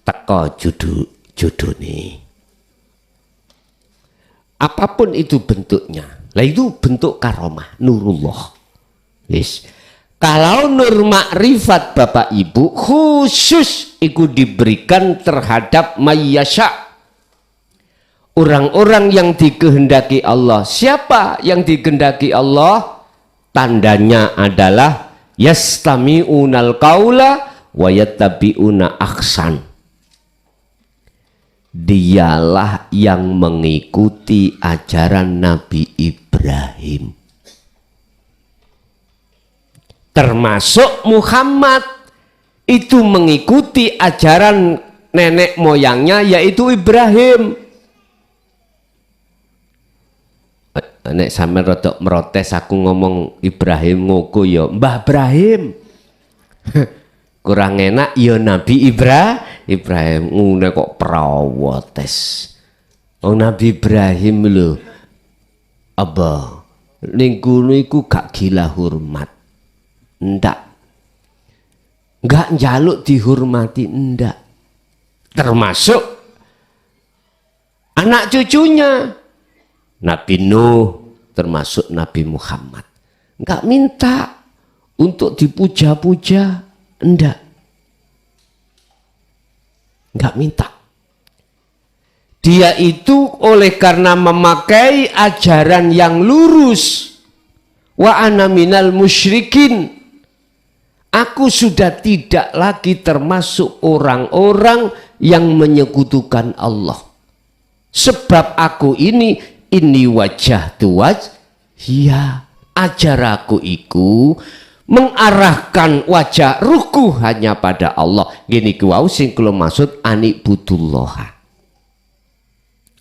Teko judone. Apapun itu bentuknya. Lah itu bentuk karomah, nurullah. Yes. Kalau nur makrifat Bapak Ibu khusus itu diberikan terhadap mayyasha. Orang-orang yang dikehendaki Allah. Siapa yang dikehendaki Allah? Tandanya adalah yastami'unal qaula wa yattabi'una ahsan. Dialah yang mengikuti ajaran Nabi Ibrahim. Termasuk Muhammad itu mengikuti ajaran nenek moyangnya yaitu Ibrahim. Nek sampe rodok merotes aku ngomong Ibrahim ngoko ya Mbah Ibrahim. Kurang enak ya Nabi Ibrahim ngene kok prawotes. Oh Nabi Ibrahim lho. Apa ning kono iku gak gila hormat. Ndak. Enggak njaluk dihormati, ndak. Termasuk anak cucunya Nabi Nuh, termasuk Nabi Muhammad. Enggak minta untuk dipuja-puja, ndak. Enggak minta. Dia itu oleh karena memakai ajaran yang lurus. Wa ana minal musyrikin. Aku sudah tidak lagi termasuk orang-orang yang menyekutukan Allah. Sebab aku ini wajah tuwaj. Ya, ajaranku iku mengarahkan wajah ruku hanya pada Allah. Gini kuau sing kula maksud anik butullaha.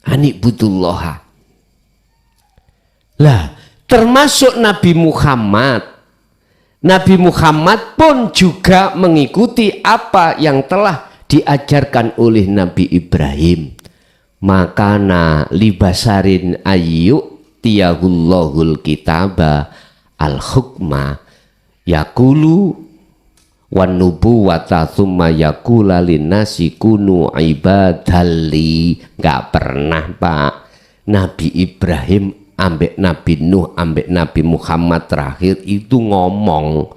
Anik butullaha. Lah, termasuk Nabi Muhammad. Nabi Muhammad pun juga mengikuti apa yang telah diajarkan oleh Nabi Ibrahim. Makana libasarin ayyuk tiyahullahul kitaba al-hukma yakulu wan nubuwata thumma yakula linnasi kunu ibadalli. Gak pernah Pak Nabi Ibrahim ambek Nabi Nuh, ambek Nabi Muhammad terakhir itu ngomong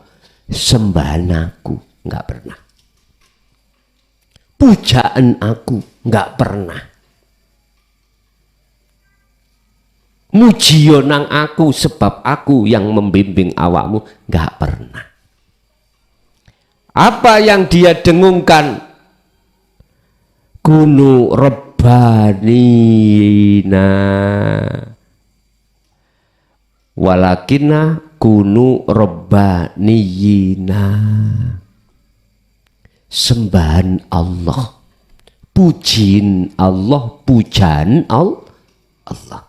sembahan aku, nggak pernah. Pujaan aku, nggak pernah. Mujiyo nang aku sebab aku yang membimbing awakmu, nggak pernah. Apa yang dia dengungkan? Kunu Rabbanina walakinna kunu robbaniyina. Sembahan Allah, pujiin Allah, pujaan Allah.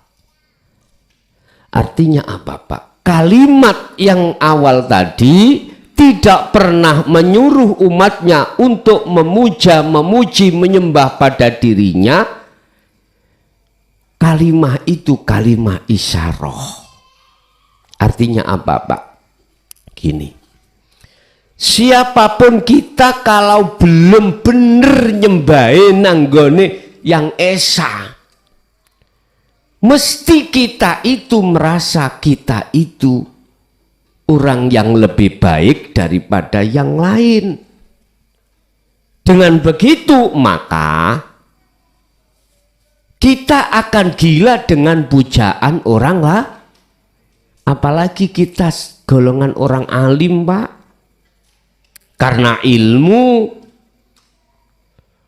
Artinya apa Pak? Kalimat yang awal tadi tidak pernah menyuruh umatnya untuk memuja, memuji, menyembah pada dirinya. Kalimah itu kalimah isyarah. Artinya apa Pak? Gini, siapapun kita kalau belum bener nyembahe nanggone yang esa, mesti kita itu merasa kita itu orang yang lebih baik daripada yang lain. Dengan begitu maka kita akan gila dengan pujaan orang lah. Apalagi kita golongan orang alim, Pak. Karena ilmu,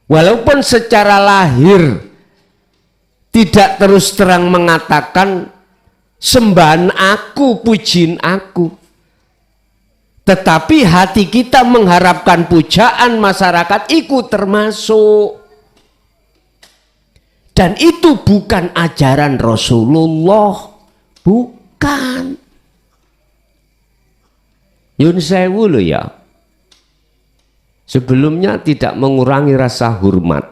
walaupun secara lahir tidak terus terang mengatakan sembahan aku, pujiin aku, tetapi hati kita mengharapkan pujaan masyarakat ikut termasuk. Dan itu bukan ajaran Rasulullah, bukan. Yun sewu loh ya. Sebelumnya tidak mengurangi rasa hormat.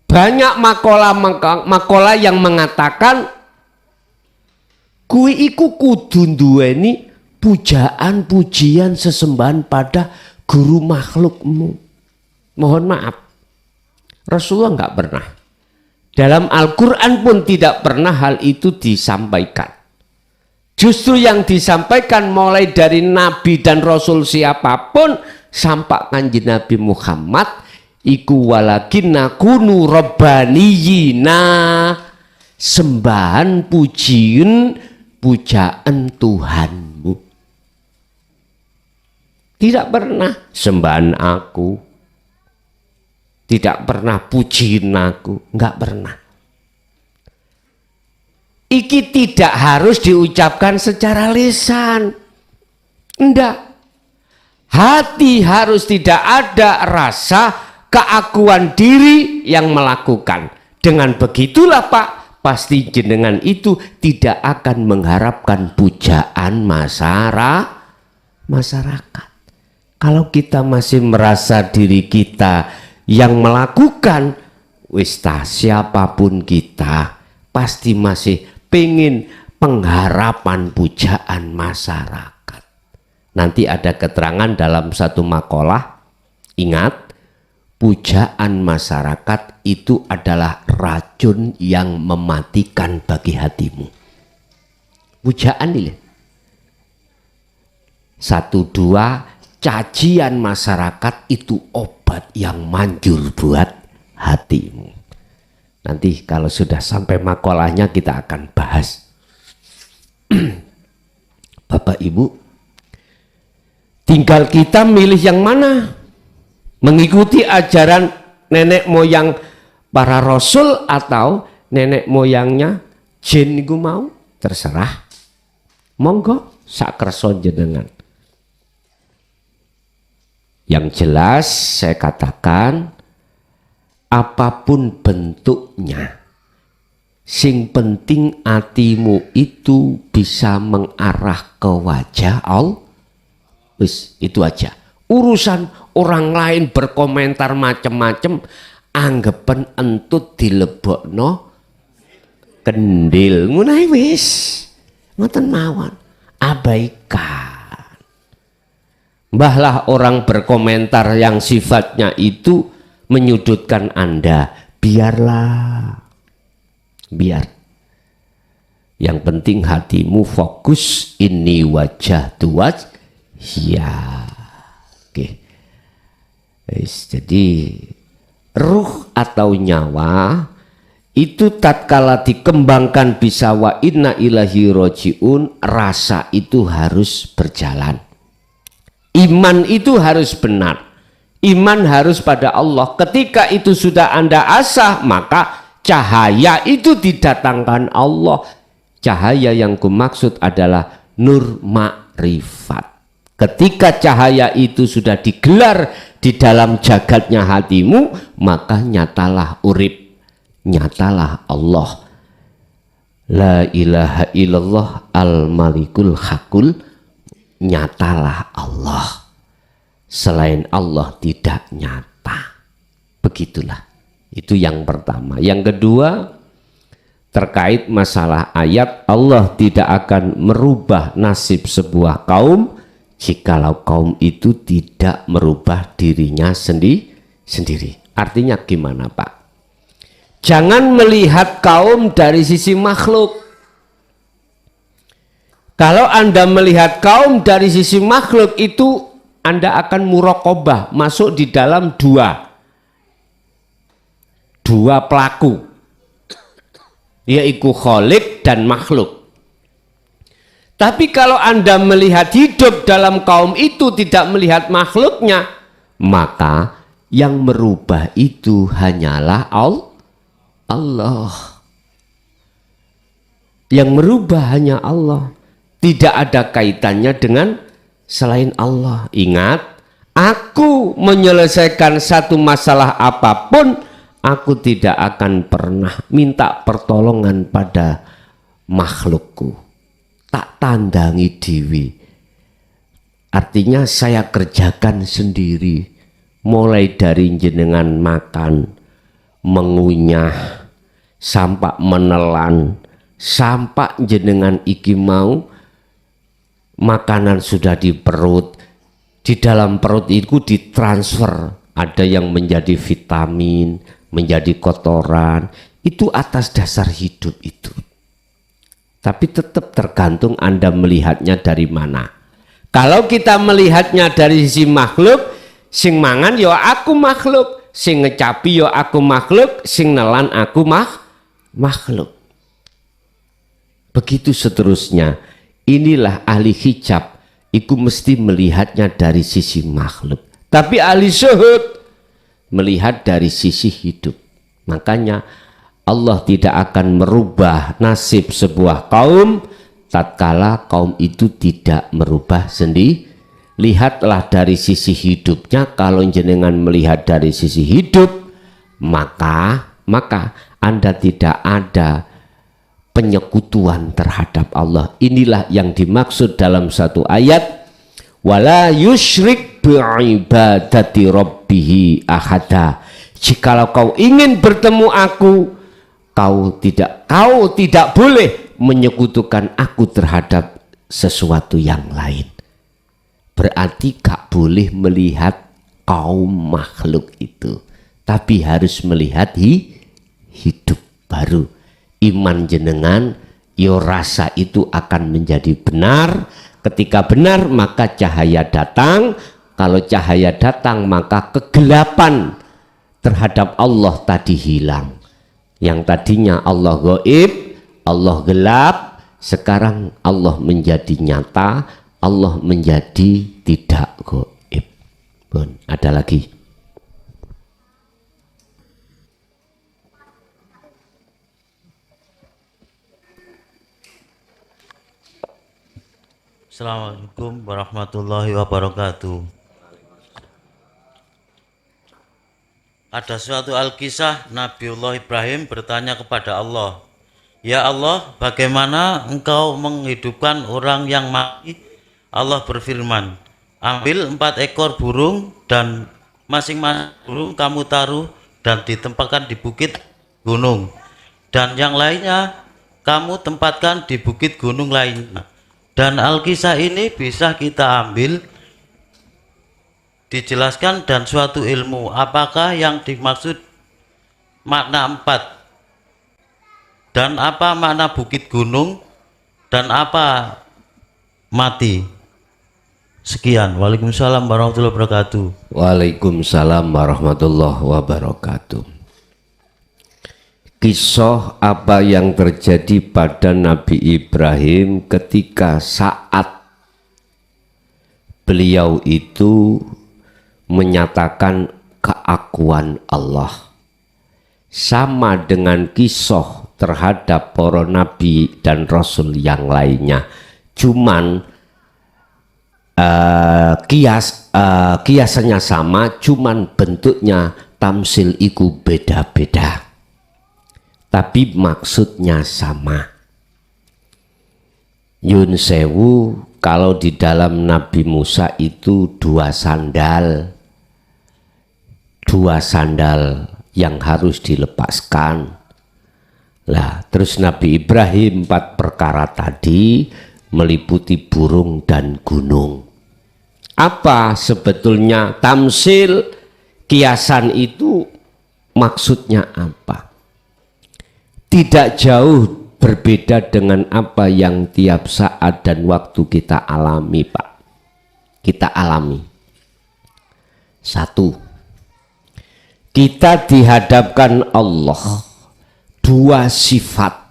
Banyak makola yang mengatakan kui iku kudu nduweni pujaan, pujian, sesembahan pada guru makhlukmu. Mohon maaf, Rasulullah nggak pernah. Dalam Al-Quran pun tidak pernah hal itu disampaikan. Justru yang disampaikan mulai dari Nabi dan Rasul siapapun sampai kanjeng Nabi Muhammad, iku walakinna kunu rabbaniyina, sembahan pujian, pujaan Tuhanmu. Tidak pernah sembahan aku, tidak pernah pujiin aku, enggak pernah. Iki tidak harus diucapkan secara lisan, enggak. Hati harus tidak ada rasa keakuan diri yang melakukan. Dengan begitulah Pak, pasti jenengan itu tidak akan mengharapkan pujaan masyarakat. Kalau kita masih merasa diri kita yang melakukan, wista siapapun kita pasti masih pengen pengharapan pujaan masyarakat. Nanti ada keterangan dalam satu makalah, ingat, pujaan masyarakat itu adalah racun yang mematikan bagi hatimu. Pujaan ini. 1, 2, cacian masyarakat itu obat yang manjur buat hatimu. Nanti kalau sudah sampai makalahnya kita akan bahas. Bapak Ibu, tinggal kita milih yang mana. Mengikuti ajaran nenek moyang para rasul atau nenek moyangnya jin niku mau, terserah. Monggo sak kersa jenengan. Yang jelas saya katakan, apapun bentuknya, sing penting hatimu itu bisa mengarah ke wajah Allah. Wis, itu aja. Urusan orang lain berkomentar macam-macam, anggapan entut dilebokno kendil. Ngono wis. Ngoten mawon. Abaikan. Mbahlah orang berkomentar yang sifatnya itu menyudutkan Anda, biarlah. Biar. Yang penting hatimu fokus, ini wajah tuaj. Ya. Oke. Jadi ruh atau nyawa itu tatkala dikembangkan bisa wa inna ilahi rojiun, rasa itu harus berjalan. Iman itu harus benar. Iman harus pada Allah. Ketika itu sudah Anda asah, maka cahaya itu didatangkan Allah. Cahaya yang kumaksud adalah nur ma'rifat. Ketika cahaya itu sudah digelar di dalam jagatnya hatimu, maka nyatalah urip, nyatalah Allah. La ilaha illallah al-malikul hakul, nyatalah Allah. Selain Allah tidak nyata. Begitulah. Itu yang pertama. Yang kedua, terkait masalah ayat Allah tidak akan merubah nasib sebuah kaum jikalau kaum itu tidak merubah dirinya sendiri. Artinya gimana, Pak? Jangan melihat kaum dari sisi makhluk. Kalau Anda melihat kaum dari sisi makhluk itu Anda akan muraqabah, masuk di dalam dua pelaku, yaitu khalik dan makhluk. Tapi kalau Anda melihat hidup dalam kaum itu tidak melihat makhluknya, maka yang merubah itu hanyalah Allah. Yang merubah hanya Allah. Tidak ada kaitannya dengan selain Allah. Ingat, aku menyelesaikan satu masalah apapun, aku tidak akan pernah minta pertolongan pada makhlukku. Tak tandangi dewi. Artinya saya kerjakan sendiri. Mulai dari jenengan makan, mengunyah, sampai menelan, sampai jenengan iki mau makanan sudah di perut. Di dalam perut itu ditransfer. Ada yang menjadi vitamin, menjadi kotoran. Itu atas dasar hidup itu. Tapi tetap tergantung Anda melihatnya dari mana. Kalau kita melihatnya dari sisi makhluk, sing mangan yo aku makhluk, sing ngecapi yo aku makhluk, sing nelan aku makhluk. Begitu seterusnya. Inilah ahli hijab, itu mesti melihatnya dari sisi makhluk. Tapi ahli syuhud melihat dari sisi hidup. Makanya Allah tidak akan merubah nasib sebuah kaum tatkala kaum itu tidak merubah sendiri. Lihatlah dari sisi hidupnya. Kalau jenengan melihat dari sisi hidup, maka Anda tidak ada penyekutuan terhadap Allah. Inilah yang dimaksud dalam satu ayat, wala yusyrik bi'ibadati rabbihi ahada. Jikalau kau ingin bertemu aku, kau tidak boleh menyekutukan aku terhadap sesuatu yang lain. Berarti gak boleh melihat kaum makhluk itu, tapi harus melihat hidup baru. Iman jenengan, yo rasa itu akan menjadi benar. Ketika benar maka cahaya datang. Kalau cahaya datang maka kegelapan terhadap Allah tadi hilang. Yang tadinya Allah gaib, Allah gelap, sekarang Allah menjadi nyata, Allah menjadi tidak gaib. Bon, ada lagi. Assalamualaikum warahmatullahi wabarakatuh. Ada suatu Alkisah Nabiullah Ibrahim bertanya kepada Allah, "Ya Allah, bagaimana engkau menghidupkan orang yang mati?" Allah berfirman, "Ambil 4 ekor burung dan masing-masing burung kamu taruh dan ditempatkan di bukit gunung, dan yang lainnya kamu tempatkan di bukit gunung lainnya." Dan Alkisah ini bisa kita ambil, dijelaskan dan suatu ilmu. Apakah yang dimaksud makna 4? Dan apa makna bukit gunung? Dan apa mati? Sekian. Waalaikumsalam warahmatullahi wabarakatuh. Waalaikumsalam warahmatullahi wabarakatuh. Kisah apa yang terjadi pada Nabi Ibrahim ketika saat beliau itu menyatakan keakuan Allah, sama dengan kisah terhadap para nabi dan rasul yang lainnya. Cuman kiasannya sama, cuman bentuknya tamsil iku beda-beda. Tapi maksudnya sama. Yun sewu, kalau di dalam Nabi Musa itu 2 sandal. 2 sandal yang harus dilepaskan. Lah, terus Nabi Ibrahim 4 perkara tadi meliputi burung dan gunung. Apa sebetulnya tamsil, kiasan itu maksudnya apa? Tidak jauh berbeda dengan apa yang tiap saat dan waktu kita alami, Pak. Kita alami. Satu, kita dihadapkan Allah dua sifat,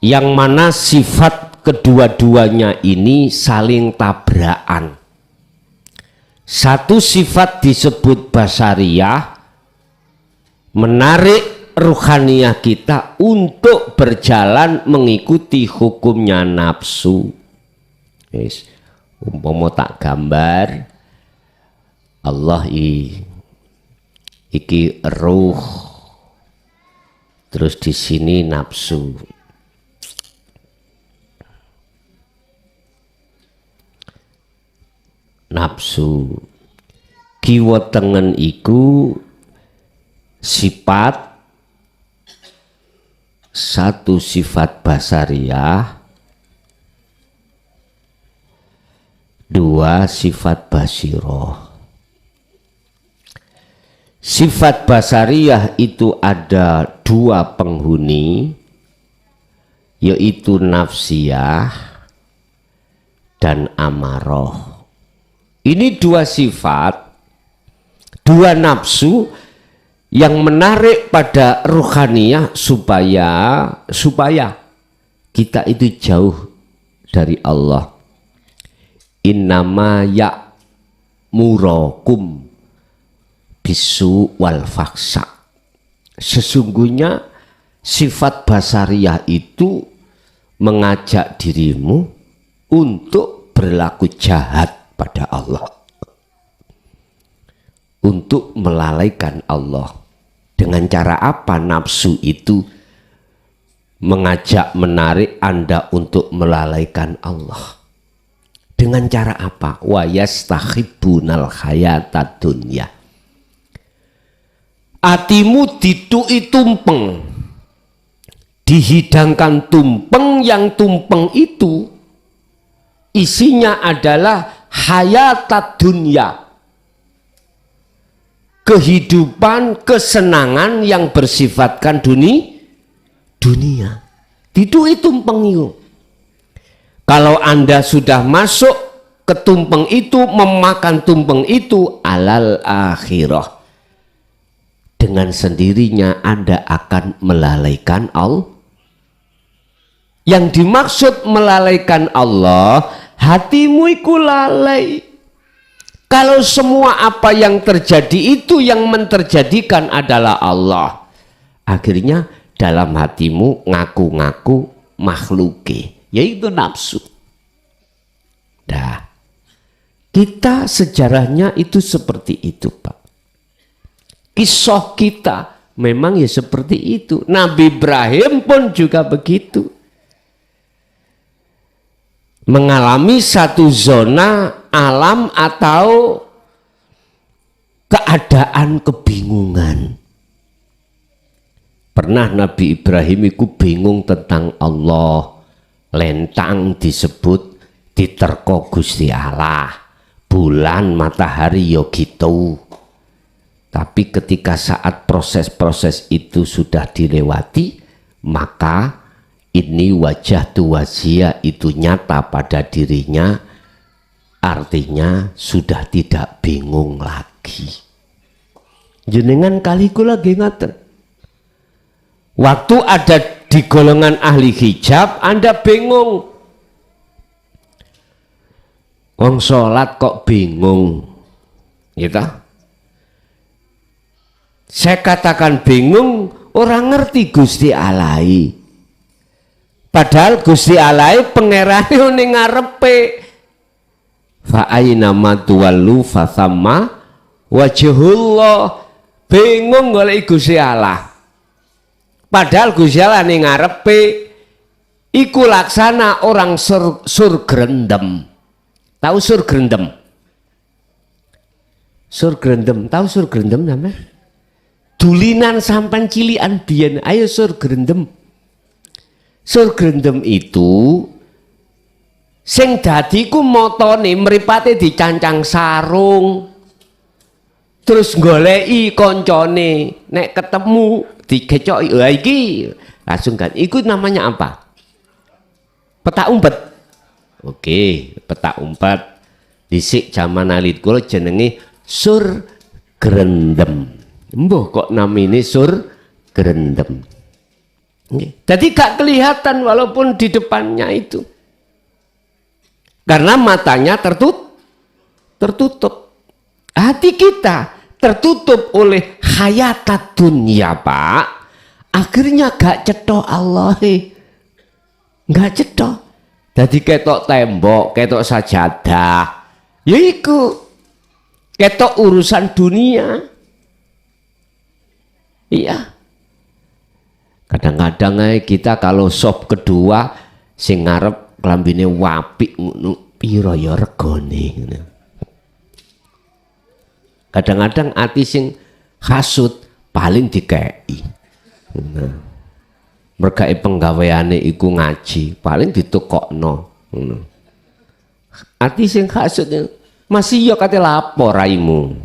yang mana sifat kedua-duanya ini saling tabrakan. Satu sifat disebut basariyah, menarik ruhaniyah kita untuk berjalan mengikuti hukumnya nafsu. Yes. Umpama tak gambar Allah iki ruh, terus di sini nafsu. Nafsu kiwa tengen iku sifat, satu sifat basariyah, dua sifat basiroh. Sifat basariyah itu ada dua penghuni, yaitu nafsiyah dan amaroh. Ini dua sifat, dua nafsu yang menarik pada ruhaniyah supaya kita itu jauh dari Allah. Innama ya'murukum bisu wal faksa. Sesungguhnya sifat basariyah itu mengajak dirimu untuk berlaku jahat pada Allah, untuk melalaikan Allah. Dengan cara apa nafsu itu mengajak, menarik Anda untuk melalaikan Allah? Dengan cara apa? Wa yastahibbunal hayatad dunya. Atimu dituki tumpeng, dihidangkan tumpeng, yang tumpeng itu isinya adalah hayatad dunya, kehidupan, kesenangan yang bersifatkan dunia. Dituki tumpeng itu. Kalau Anda sudah masuk ke tumpeng itu, memakan tumpeng itu, alal akhirah, dengan sendirinya Anda akan melalaikan Allah. Yang dimaksud melalaikan Allah, hatimu iku lalai. Kalau semua apa yang terjadi itu yang menterjadikan adalah Allah, akhirnya dalam hatimu ngaku-ngaku makhluke, yaitu nafsu. Dah, kita sejarahnya itu seperti itu, Pak. Kisah kita memang ya seperti itu. Nabi Ibrahim pun juga begitu. Mengalami satu zona alam atau keadaan kebingungan. Pernah Nabi Ibrahim itu bingung tentang Allah. Lentang disebut diterko Gusti Allah. Bulan, matahari yo gitu. Tapi ketika saat proses-proses itu sudah dilewati, maka ini wajah wajia itu nyata pada dirinya, artinya sudah tidak bingung lagi. Jenengan kaliku lagi ngaten. Waktu ada di golongan ahli hijab, Anda bingung. Wong sholat kok bingung, gitu. Saya katakan bingung, orang ngerti Gusti Alai. Padahal Gusti Alai pangerane ning ngarepe. Fa aina ma tuwallu fa thamma wajhullah. Bingung golek Gusti Allah. Padahal Gusti Allah ning ngarepe iku laksana orang surgrendem. Tahu surgrendem? Surgrendem, tahu surgrendem namanya? dulinan sampan cilian biyen, ayo sur grendem. Sur grendem itu sing dadi ku motone mripate dicancang sarung. Terus goleki koncone, nek ketemu digecoki, "Wah iki." Langsung kan. Itu namanya apa? Petak umpet. Oke, petak umpet. Dhisik jaman alit kula jenenge sur grendem. Mbah kok namine sur grendem. Jadi gak kelihatan walaupun di depannya itu. Karena matanya tertutup. Hati kita tertutup oleh hayatat dunia, Pak. Akhirnya gak cetok Allah. Gak cetok. Jadi ketok tembok, ketok sajadah. Ya iku. Ketok urusan dunia. Iya. Kadang-kadang kita kalau sop kedua sing ngarep klambine wapik ngono pira ya regane. Kadang-kadang ati sing hasud paling dikei. Nah, mergae penggaweane iku ngaji, paling ditukokno. Ati sing hasud masih yo kate lapor raimu.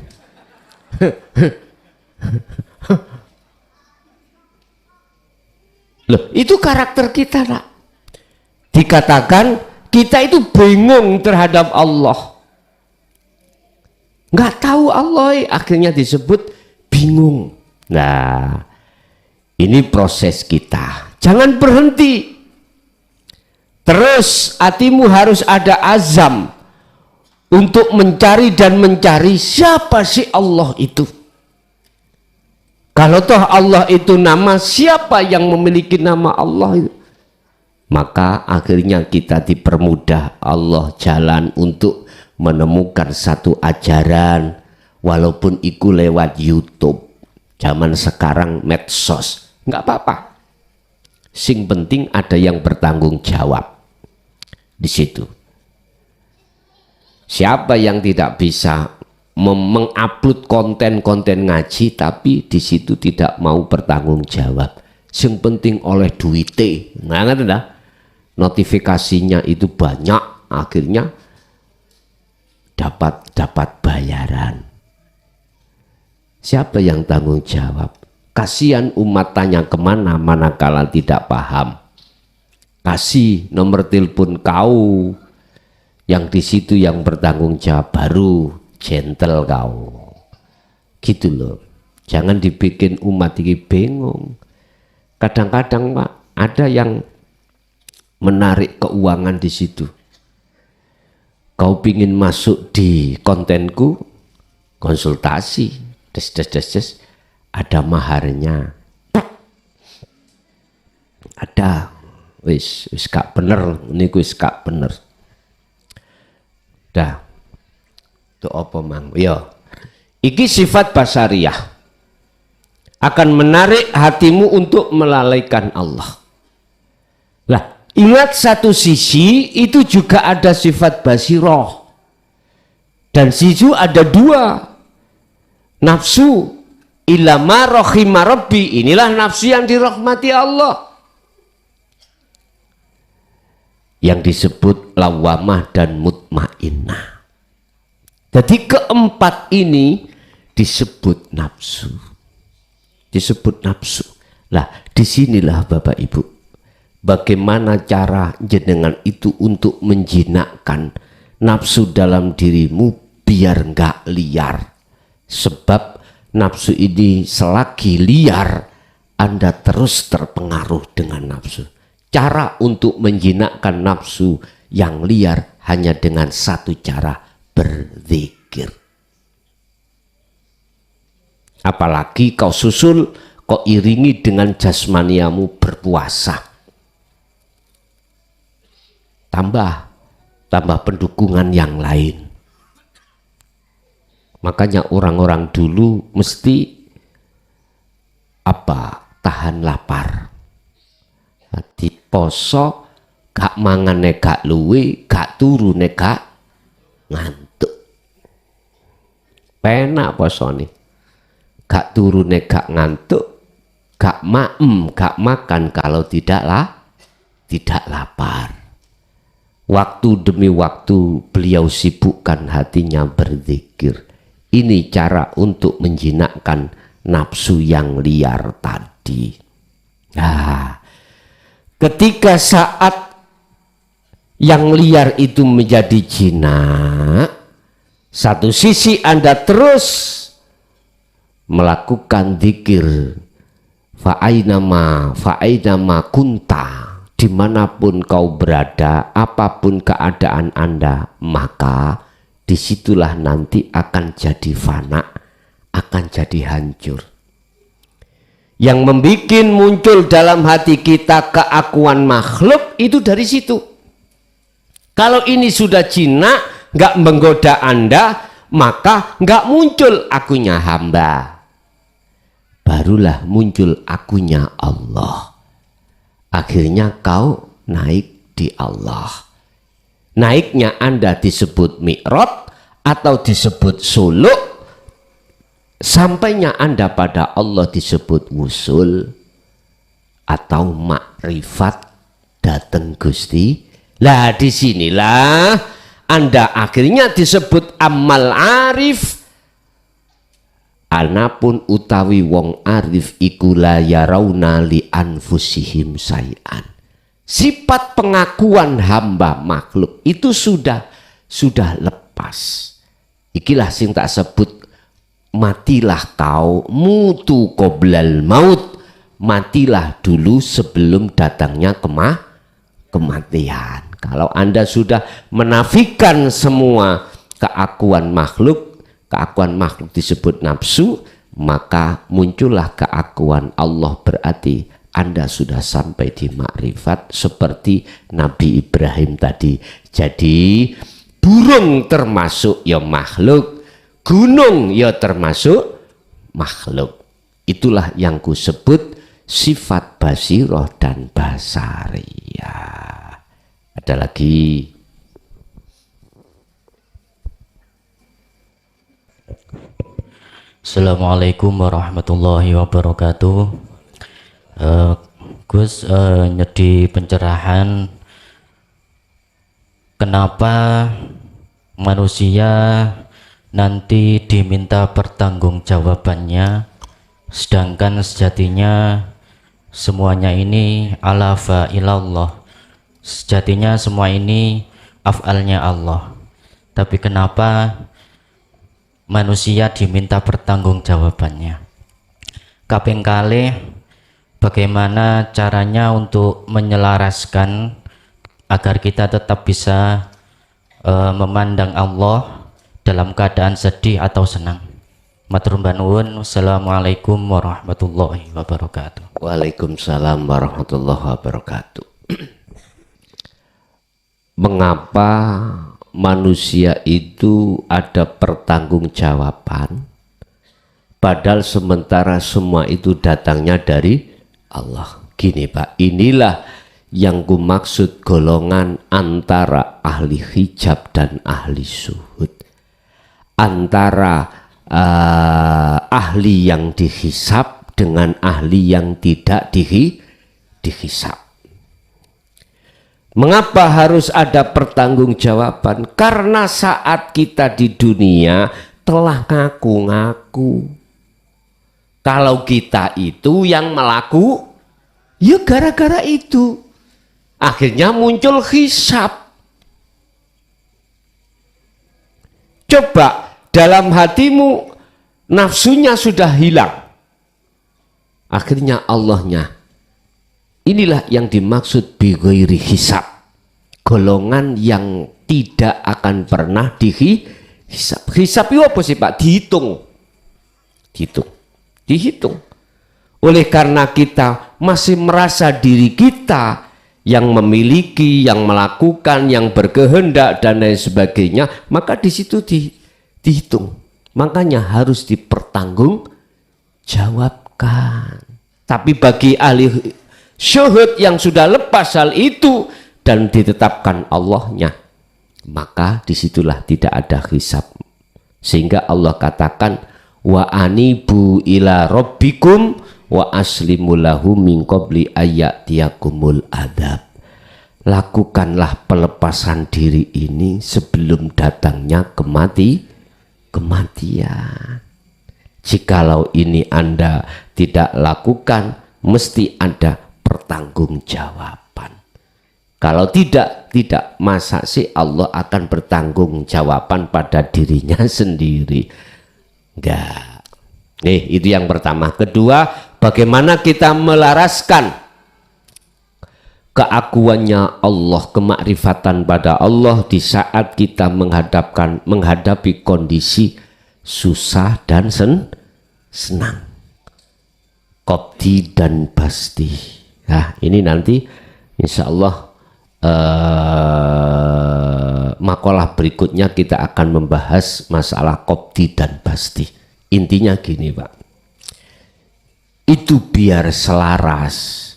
Loh, itu karakter kita, Nak. Dikatakan kita itu bingung terhadap Allah. Nggak tahu Allah, akhirnya disebut bingung. Nah, ini proses kita. Jangan berhenti. Terus hatimu harus ada azam untuk mencari dan mencari siapa sih Allah itu. Kalau toh Allah itu nama, siapa yang memiliki nama Allah itu? Maka akhirnya kita dipermudah Allah jalan untuk menemukan satu ajaran, walaupun itu lewat YouTube. Zaman sekarang medsos, nggak apa-apa. Sing penting ada yang bertanggung jawab di situ. Siapa yang tidak bisa mengupload konten-konten ngaji tapi di situ tidak mau bertanggung jawab? Sing penting oleh duite, nggak ada. Notifikasinya itu banyak, akhirnya dapat bayaran. Siapa yang tanggung jawab? Kasihan umat tanya kemana manakala tidak paham. Kasih nomor telepon kau, yang di situ yang bertanggung jawab, baru gentle kau. Gitu loh. Jangan dibikin umat ini bingung. Kadang-kadang Pak, ada yang menarik keuangan di situ. Kau pingin masuk di kontenku, konsultasi, des, ada maharnya. Ada, wis gak bener, niku wis gak bener. Dah, itu apa mang? Yo, iki sifat basariyah akan menarik hatimu untuk melalaikan Allah. Lah, ingat satu sisi itu juga ada sifat basiroh. Dan situ ada dua. Nafsu ilama rohima rabbi. Inilah nafsu yang dirahmati Allah. Yang disebut lawamah dan mutmainnah. Jadi keempat ini disebut nafsu. Disebut nafsu. Lah, disinilah Bapak Ibu. Bagaimana cara jenengan itu untuk menjinakkan nafsu dalam dirimu biar enggak liar. Sebab nafsu ini selagi liar, Anda terus terpengaruh dengan nafsu. Cara untuk menjinakkan nafsu yang liar hanya dengan satu cara, berzikir. Apalagi kau susul, kau iringi dengan jasmaniamu berpuasa. Tambah pendukungan yang lain. Makanya orang-orang dulu mesti tahan lapar. Di poso gak mangane gak luwe, gak turu gak ngantuk. Penak poso nih. gak turune gak ngantuk, gak gak makan kalau tidak lapar. Waktu demi waktu beliau sibukkan hatinya berzikir. Ini cara untuk menjinakkan nafsu yang liar tadi. Nah, ketika saat yang liar itu menjadi jinak, satu sisi Anda terus melakukan zikir fa'ainama kunta, dimanapun kau berada, apapun keadaan Anda, maka disitulah nanti akan jadi fana, akan jadi hancur. Yang membuat muncul dalam hati kita keakuan makhluk itu dari situ. Kalau ini sudah jinak, nggak menggoda Anda, maka nggak muncul akunya hamba. Barulah muncul akunya Allah. Akhirnya kau naik di Allah. Naiknya Anda disebut mi'raj atau disebut suluk. Sampainya Anda pada Allah disebut wusul atau makrifat datang Gusti. Lah disinilah Anda akhirnya disebut amal arif. Anapun utawi wong arif iku la yarawna li anfusihim sayan. Sifat pengakuan hamba makhluk itu sudah lepas. Ikilah sing tak sebut matilah kau mutu qoblal maut. Matilah dulu sebelum datangnya kematian. Kalau Anda sudah menafikan semua keakuan makhluk disebut nafsu, maka muncullah keakuan Allah, berarti Anda sudah sampai di makrifat seperti Nabi Ibrahim tadi. Jadi burung termasuk ya makhluk, gunung ya termasuk makhluk. Itulah yang kusebut sifat basiroh dan basariyah. Ada lagi? Assalamualaikum warahmatullahi wabarakatuh. Gus, nyedi pencerahan kenapa manusia nanti diminta pertanggungjawabannya, sedangkan sejatinya semuanya ini ala fa'ilallah, sejatinya semua ini af'alnya Allah. Tapi kenapa manusia diminta pertanggungjawabannya? Kaping kalih, bagaimana caranya untuk menyelaraskan agar kita tetap bisa memandang Allah dalam keadaan sedih atau senang? Matur nuwun. Wassalamualaikum warahmatullahi wabarakatuh. Waalaikumsalam warahmatullahi wabarakatuh. Mengapa manusia itu ada pertanggungjawaban, padahal sementara semua itu datangnya dari Allah? Gini Pak, inilah yang ku maksud golongan antara ahli hijab dan ahli syuhud, antara ahli yang dihisab dengan ahli yang tidak dihisab. Mengapa harus ada pertanggungjawaban? Karena saat kita di dunia telah ngaku-ngaku kalau kita itu yang melaku, ya gara-gara itu akhirnya muncul hisab. Coba dalam hatimu nafsunya sudah hilang, akhirnya Allahnya. Inilah yang dimaksud bighairi hisab, golongan yang tidak akan pernah dihisab. Hisab itu apa sih Pak? Dihitung. Oleh karena kita masih merasa diri kita yang memiliki, yang melakukan, yang berkehendak dan lain sebagainya, maka di situ dihitung. Makanya harus dipertanggungjawabkan. Tapi bagi ahli syuhud yang sudah lepas hal itu dan ditetapkan Allahnya, maka disitulah tidak ada hisab. Sehingga Allah katakan wa anibu ila rabbikum wa aslimu lahu min qabli ayyatiyakumul adzab. Lakukanlah pelepasan diri ini sebelum datangnya kematian. Jikalau ini Anda tidak lakukan, mesti ada pertanggungjawaban. Kalau tidak masa sih Allah akan bertanggungjawaban pada dirinya sendiri? Enggak. Nih, itu yang pertama. Kedua, bagaimana kita melaraskan keakuannya Allah, kemakrifatan pada Allah di saat kita menghadapi kondisi susah dan senang, qabdi dan basti. Nah, ini nanti insya Allah makalah berikutnya kita akan membahas masalah qabdi dan basti. Intinya gini, Pak, itu biar selaras.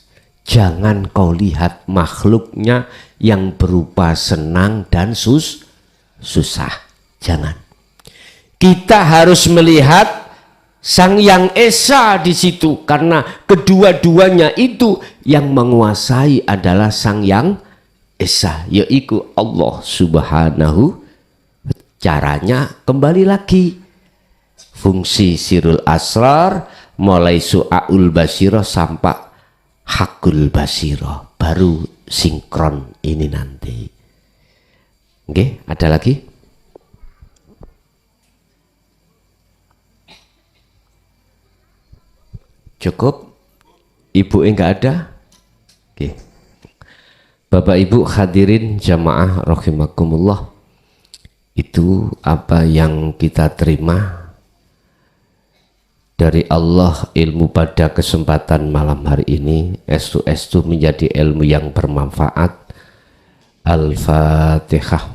Jangan kau lihat makhluknya yang berupa senang dan susah. Jangan. Kita harus melihat Sang Yang Esa di situ, karena kedua-duanya itu yang menguasai adalah Sang Yang Esa, yaitu Allah Subhanahu. Caranya kembali lagi fungsi sirul asrar, mulai su'aul basirah sampai hakul basiro, baru sinkron ini nanti. Oke, ada lagi? Cukup? Ibu enggak ada? Oke. Bapak Ibu hadirin jamaah rahimakumullah, itu apa yang kita terima dari Allah ilmu pada kesempatan malam hari ini. Estu menjadi ilmu yang bermanfaat. Al-Fatihah.